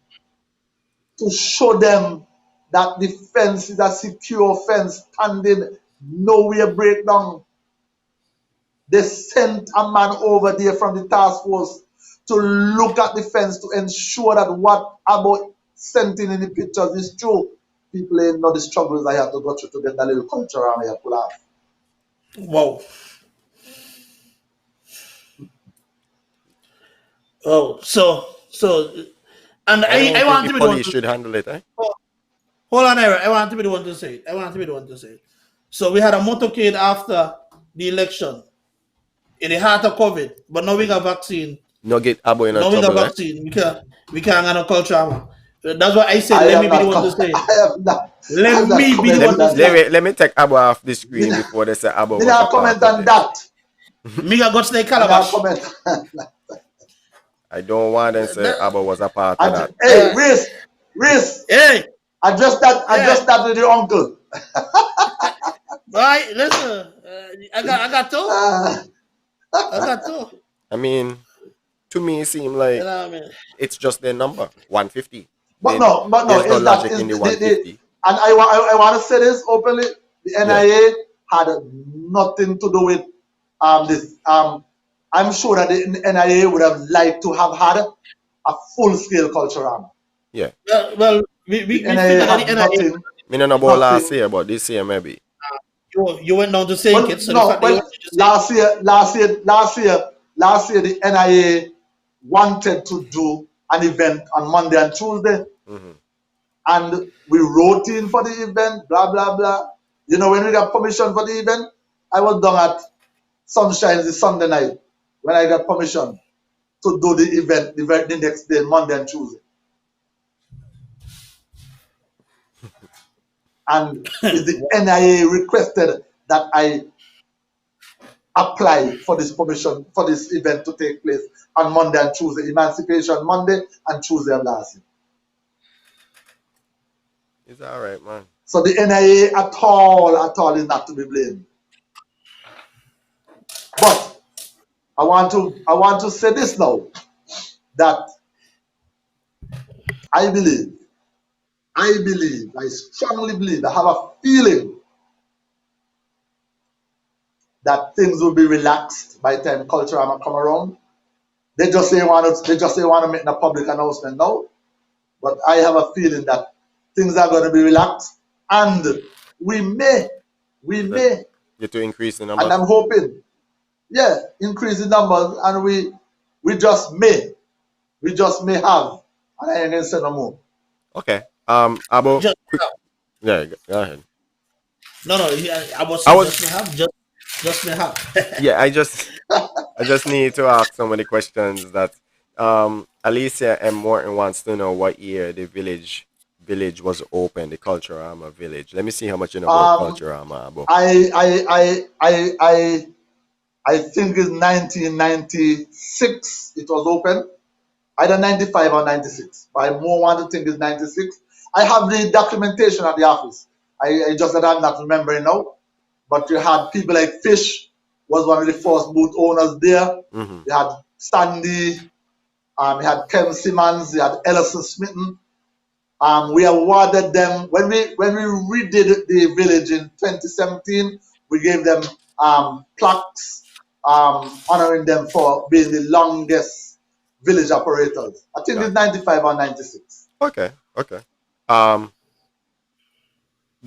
to show them that the fence is a secure fence, standing, nowhere breakdown. They sent a man over there from the task force to look at the fence to ensure that what about sent in the pictures is true. People ain't know the struggles I had to go through to get that little culture around here pull off. Wow. Oh, and I I don't think want the to be the one police to should handle it, eh? hold on, Ira. I want to be the one to say it. I want to be the one to say it. So we had a motorcade after the election in the heart of COVID, but now we got vaccine. No get Abo in Now we got trouble, eh? vaccine. We can't have no culture. That's why I said I let me am be the not, one to say it. I'm Let not me be the one commenting to on say that. it. Let me take Abo off the Me screen not, before they say Abo me was a not part comment of on this. that. Me got snake Me not calabash. comment. I don't want them to say Abo was a part of that. Hey, Reese, Hey, address yeah. that with your uncle. Right, listen. I got two. Uh, I got two. I mean, to me, it seems You like know what I mean? it's just their number, 150. but no, There's no is that logic is in the the 150. and I want to say this openly. The Yeah. NIA had nothing to do with this. I'm sure that the NIA would have liked to have had a full scale culture arm. Yeah. Well, The we NIA figured that the had NIA. Me don't know about last nothing. year, but this year maybe. You went down to St. Well, Kitts, so the no, fact that you well, went to St. last year, the NIA wanted to do an event on Monday and Tuesday, Hmm. and we wrote in for the event, blah blah blah. You know, when we got permission for the event, I was down at Sunshine the Sunday night when I got permission to do the event the next day, Monday and Tuesday. And is the NIA requested that I apply for this permission for this event to take place on Monday and Tuesday, Emancipation Monday and Tuesday of last year. It's all right, man. So the NIA at all is not to be blamed. But I want to say this now, that I strongly believe, I have a feeling that things will be relaxed by the time Culturama come around. They just say want to make a public announcement now, but I have a feeling that things are going to be relaxed, and we may, Get to increase the and numbers. I'm hoping, increase the numbers, and we just may have, and I ain't gonna say no more. Okay. Abo, Just, quick. Yeah, go ahead. no, I was I saying was. just may have, just may have. Yeah, I just need to ask so many questions that Alicia M. Morton wants to know what year the village was open, the Culturama village. Let me see how much you know about Um, Culturama, Abo. I think it's 1996 it was open, either 95 or 96. But I more want to think it's 96. I have the documentation at the office. I just that I'm not remembering now. But you had people like Fish was one of the first booth owners there. Mm-hmm. You had Sandy, you had Ken Simmons, you had Ellison Smitten. We awarded them when we redid the village in 2017. We gave them plaques honoring them for being the longest village operators. I think it's 95 or 96. Okay. Um,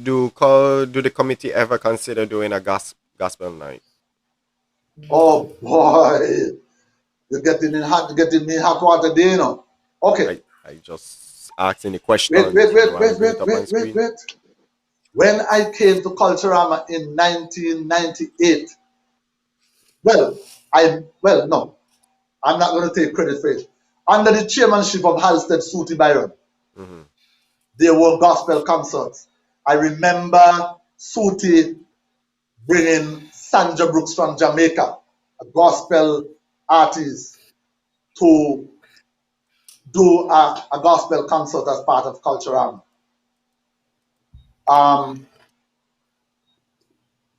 do the committee ever consider doing a gospel night? Oh boy, you're getting me hot water there, you know. Okay. I just asking the questions. Wait. When I came to Culturama in 1998, no, I'm not going to take credit for it. Under the chairmanship of Halstead Suti Byron, Mm-hmm. there were gospel concerts. I remember Suti bringing Sandra Brooks from Jamaica, a gospel artist, to do a gospel concert as part of Culturama.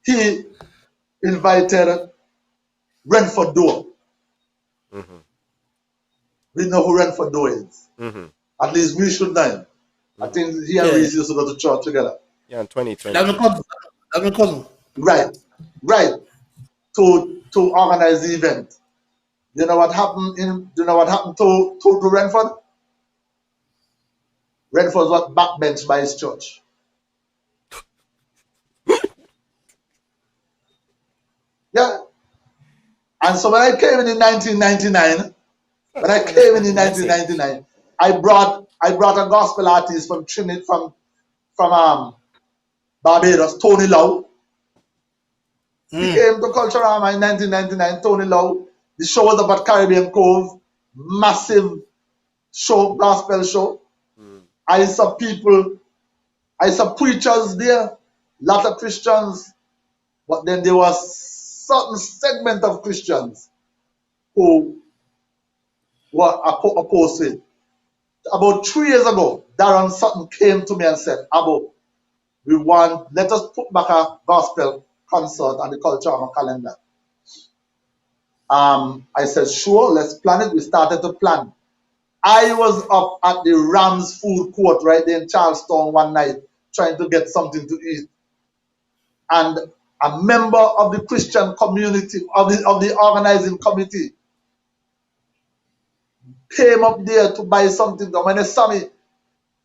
He invited Renford Doe. Mm-hmm. We know who Renford Doe is. Mm-hmm. At least we should know him. I think he and Reese used to go to church together. Yeah, in 2020. That's my cousin. That's my cousin. Right. To organize the event. You know what happened to Renford? Renford was backbenched by his church. Yeah. And so when I came in 1999, I brought a gospel artist from Trinidad, from Barbados, Tony Lowe. He came to Culturama in 1999, Tony Lowe. The show was up at Caribbean Cove, massive show, gospel show. I saw preachers there, lot of Christians, but then there was certain segment of Christians who were opposed to it. About 3 years ago, Darren Sutton came to me and said, Abo, let us put back a gospel concert on the Culturama calendar. I said, sure, let's plan it. We started to plan. I was up at the Rams food court right there in Charlestown one night trying to get something to eat. And a member of the Christian community, of the organizing committee, came up there to buy something. And when they saw me,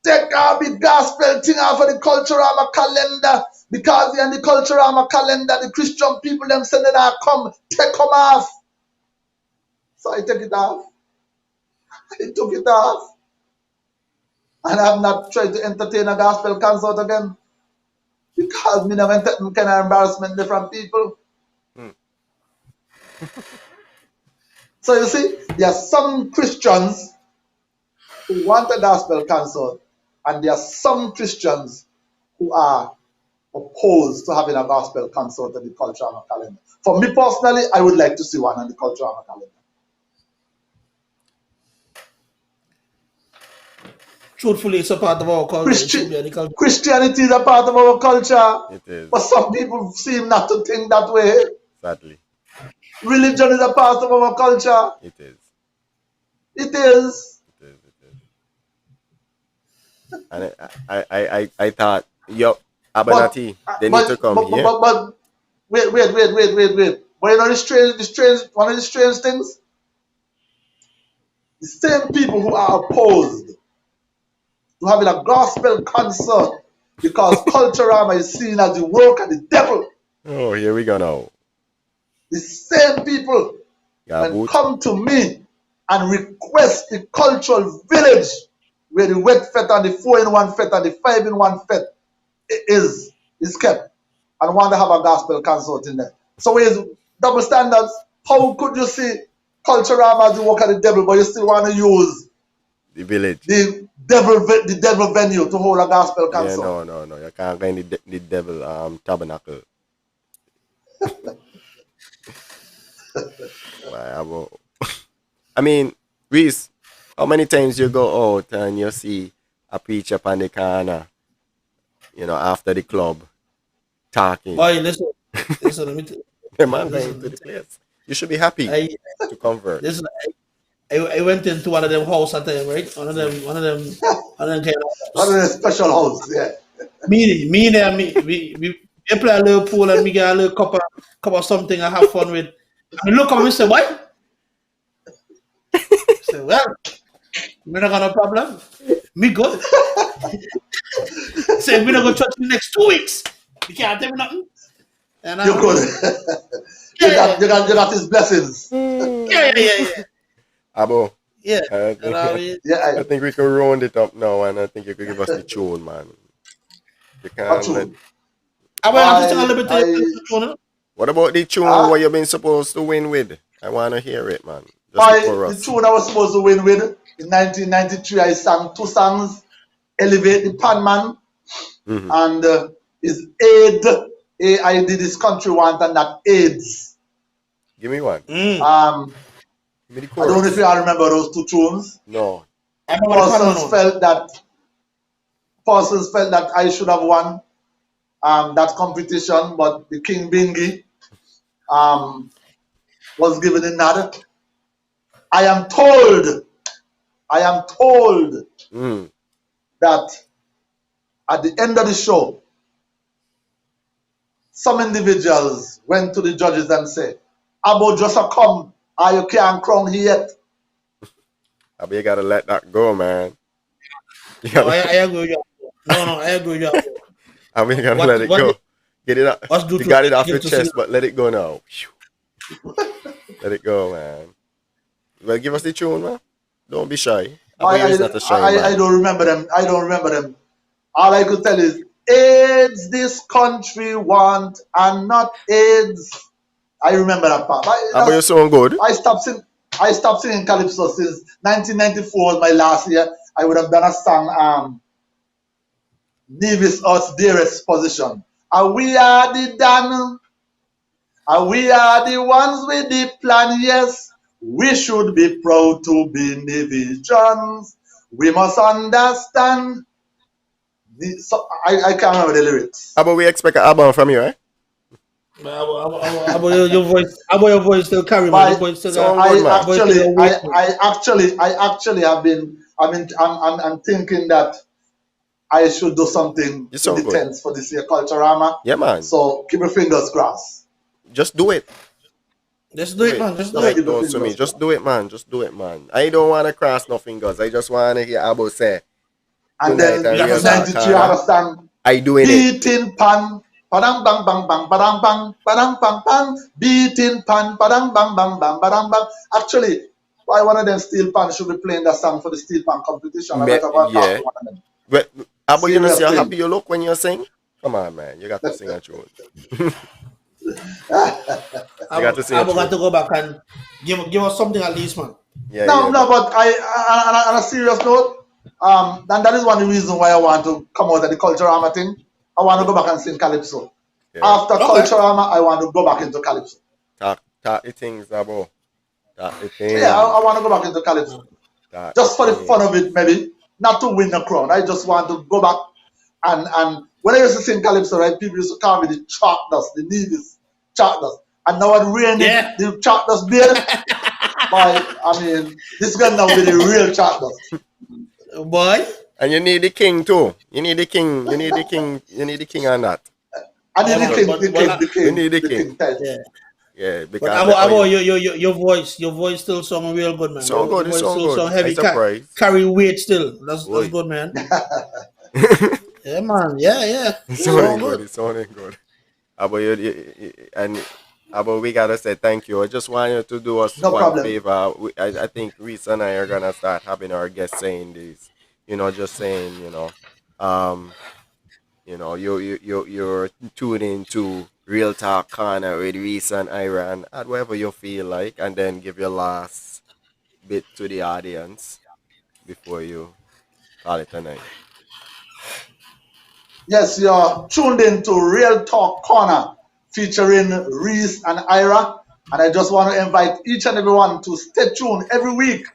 take our big gospel thing off of the Culturama calendar, because in the Culturama calendar, the Christian people them said that come, take them off. So I took it off. I took it off. And I'm not trying to entertain a gospel concert again. Because me never take kind of embarrassment from people. So you see, there are some Christians who want a gospel concert, and there are some Christians who are opposed to having a gospel concert on the Culturama calendar. For me personally, I would like to see one on the Culturama calendar. Truthfully, it's a part of our culture. Christianity is a part of our culture. It is. But some people seem not to think that way. Sadly. Religion is a part of our culture. It is. It is. And I thought, Abonaty, they need to come here. But wait. But you know one of the strange things? The same people who are opposed to having a gospel concert because Culturama is seen as the work of the devil. Oh, here we go now. The same people come to me and request the cultural village where the wet fet and the 4-in-1 fet and the 5-in-1 fet is kept, and want to have a gospel concert in there. So with double standards, how could you see Culturama as the work of the devil, but you still want to use the village, the devil venue to hold a gospel concert? Yeah, no. You can't go in the devil tabernacle. I mean, Reese, how many times you go out and you see a preacher up on the corner, after the club, talking? Boy, listen, let me the man going to the place. You should be happy to convert. Listen, I went into one of them house at time, right? One of them kind of special house, yeah. We play a little pool and we get a little cup of something and have fun with. And look at me and say, what? I say, well, we're not got no problem. Me good. Say, we're not going to church in the next 2 weeks. You can't tell me nothing. And you're good. You got his blessings. Yeah. Abo. Yeah. I think we can round it up now, and I think you could give us the tune, man. You can't. What about the tune what you've been supposed to win with? I want to hear it, man. The tune I was supposed to win with in 1993, I sang 2 songs, Elevate the Pan Man, and is Aid AI did this country want and that AIDS. Give me one. Um, Give me the I don't know if chorus. you all remember those two tunes. No. I remember the Panman Persons felt that I should have won that competition, but the King Bingi was given a nod. I am told Mm. that at the end of the show, some individuals went to the judges and said, Abo just a come, or you can't crown here yet. But you gotta let that go, man. You No, gotta, I agree with you. No, I agree with you. I mean, you gotta What- let it what go. the- Get it out. What's due You to got it off get your to chest, see- but let it go now. Let it go, man. Well, give us the tune, man. Don't be shy. Aboy is not a shy man. I don't remember them. I don't remember them. All I could tell is, AIDS this country want and not AIDS. I remember that part. Aboy, you sound good. I stopped singing Calypso since 1994 was my last year. I would have done a song, Nevis Us Dearest Position. And we are the done. And we are the ones with the plan, yes. We should be proud to be Nevisians. We must understand. I can't remember the lyrics. Aboy, we expect an album from you, eh? Your voice still carry, man. Your voice still So- carry. I actually have been. I'm thinking that I should do something You sound with the good. tents for this year Culturama. Yeah, man. So keep your fingers crossed. Just do it. Just do it, man. Just do Just it. keep your Don't to me. fingers Just crossed. do it, man. Just do it, man. I don't want to cross no fingers. I just want to hear Abo say, And then Tonight, I real 93 talk, understand. I doing it. Beating pan, padang bang bang bang, padang bang, padang bang bang, beating pan, padang bang bang bang, padang bang. Actually, why one of them steel pan should be playing that song for the steel pan competition? I better go and talk Yeah. to one of them. But Abo, you know, see how Seriously. happy you look when you sing? Come on, man. You got to sing a tune. I got to say got it to go back and give us something at least, man. Yeah, No, yeah. no, but on a serious note, and that is one of the reasons why I want to come out of the Culturama thing. I want to go back and sing Calypso. Yeah. After Okay. Culturama, I want to go back into Calypso. Talk the things, Abo. Talk the things. Yeah, I want to go back into Calypso. Talk Just for the things. fun of it, maybe. Not to win a crown. I just want to go back and when I used to sing Calypso, right, people used to call me the chalk dust, the Nevis chalk dust. And now it rained, Yeah. the chalk dust beard. But I mean, this guy now be the real chalk dust. Boy. And you need the king too. You need the king. You need the king. You need the king on that. And then Yeah, the king, but- the but- king, the king, we need the the king. king title. Yeah. Yeah, But because your voice still sound real good, man. So good, Your it voice sound still good. sound heavy. I'm surprised. Carry weight still. That's Boy. good, man. Yeah, man. Yeah. it's Sound sounding good. good. It's sounding good. Abo, and Abo, we gotta say thank you. I just want you to do us No one problem. favor. I think Reese and I are gonna start having our guests saying this. Just saying, you're tuning to Real Talk Corner with Reese and Ira, and add whatever you feel like, and then give your last bit to the audience before you call it a night. Yes, you're tuned in to Real Talk Corner featuring Reese and Ira. And I just want to invite each and everyone to stay tuned every week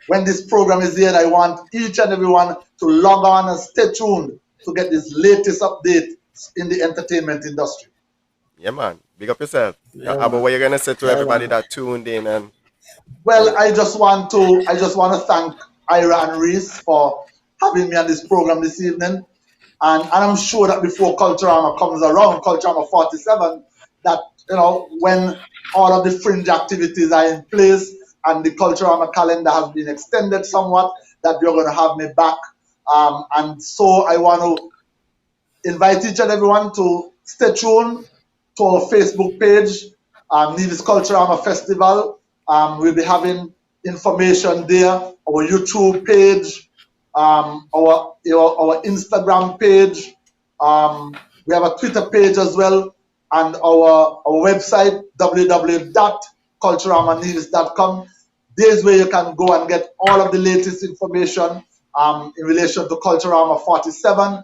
when this program is here. I want each and everyone to log on and stay tuned to get this latest update in the entertainment industry. Yeah, man. Big up yourself. Yeah, Abo, man. what you gonna say to Yeah, everybody man. that tuned in and Well, I just want to thank Ira and Reese for having me on this program this evening. And I'm sure that before Culturama comes around, Culturama 47, that when all of the fringe activities are in place and the Culturama calendar has been extended somewhat, that you're going to have me back. And so I want to invite each and everyone to stay tuned to our Facebook page, Nevis Culturama Festival. We'll be having information there, our YouTube page, our Instagram page. We have a Twitter page as well, and our website, www.culturamanews.com. There's where you can go and get all of the latest information in relation to Culturama 47.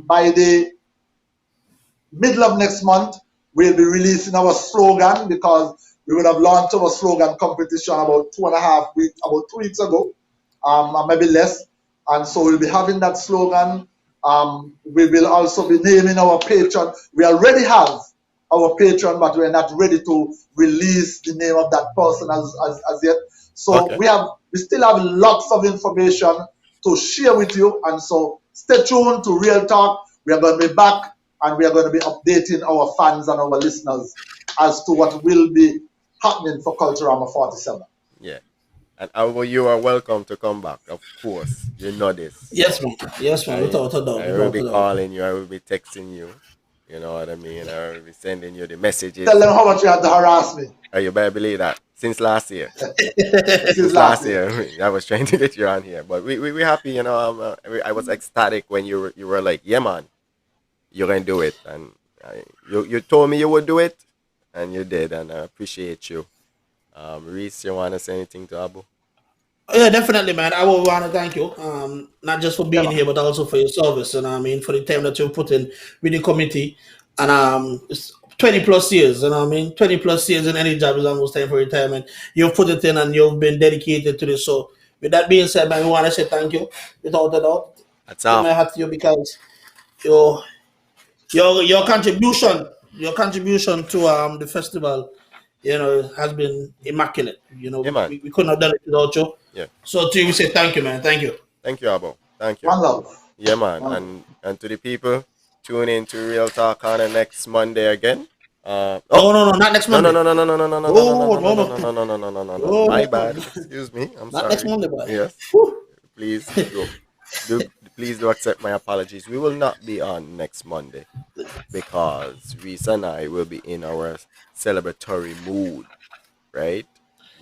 By the middle of next month, we'll be releasing our slogan because we would have launched our slogan competition about 2.5 weeks, about 2 weeks ago, or maybe less. And so we'll be having that slogan. We will also be naming our patron. We already have our patron, but we're not ready to release the name of that person as yet. So Okay. we still have lots of information to share with you, and so stay tuned to Real Talk. We are going to be back, and we are going to be updating our fans and our listeners as to what will be happening for Culturama 47. Yeah. And Abo, you are welcome to come back, of course. You know this. Yes, man. Yes, man. I Without a doubt. I will Without be a doubt. calling you, I will be texting you. You know what I mean? I will be sending you the messages. Tell them how much you had to harass me You better believe that. Since last year. since Since last last year. year, I was trying to get you on here. But we happy, you know. I was ecstatic when you were like, yeah, man, you're going to do it. And you told me you would do it, and you did. And I appreciate you. Reese, you want to say anything to Abu? Yeah, definitely, man. I would want to thank you, not just for Yeah, being man. here, but also for your service, and I mean for the time that you put in with the committee, and it's 20 plus years, and I mean 20 plus years in any job is almost time for retirement. You've put it in, and you've been dedicated to this. So, with that being said, man, we want to say thank you without a doubt. That's Tip my all. hat to you because your your contribution to the festival, has been immaculate. Yeah, man. We couldn't have done it without you. Yeah. So to you, we say thank you, man. Thank you. Thank you, Abu. Thank you. One love. Yeah, man. One love. And to the people, tune in to Real Talk on the next Monday again. No, Oh, no, no, not next no, no, Monday. no, no, no, no, no, no, no, Oh, no, no, no, no, no, no, no, no, no, no, no, no. no, My no, bad. no. Excuse me. I'm Not next sorry. Monday, boy. Yes. Whew. Please do please do accept my apologies. We will not be on next Monday because Reese and I will be in our celebratory mood, right?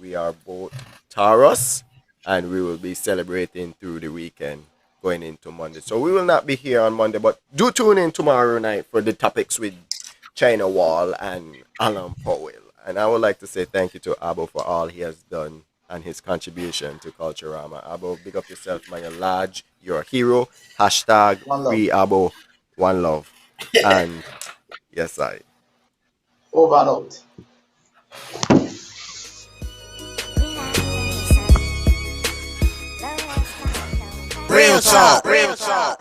We are both Taurus and we will be celebrating through the weekend going into Monday. So we will not be here on Monday, but do tune in tomorrow night for the topics with China Wall and Alan Powell. And I would like to say thank you to Abo for all he has done and his contribution to Culturama. Abo, big up yourself, man. You're large. You're a hero. Hashtag One love. free Abo. One love. And yes, I. Over and out. Real talk. Real talk.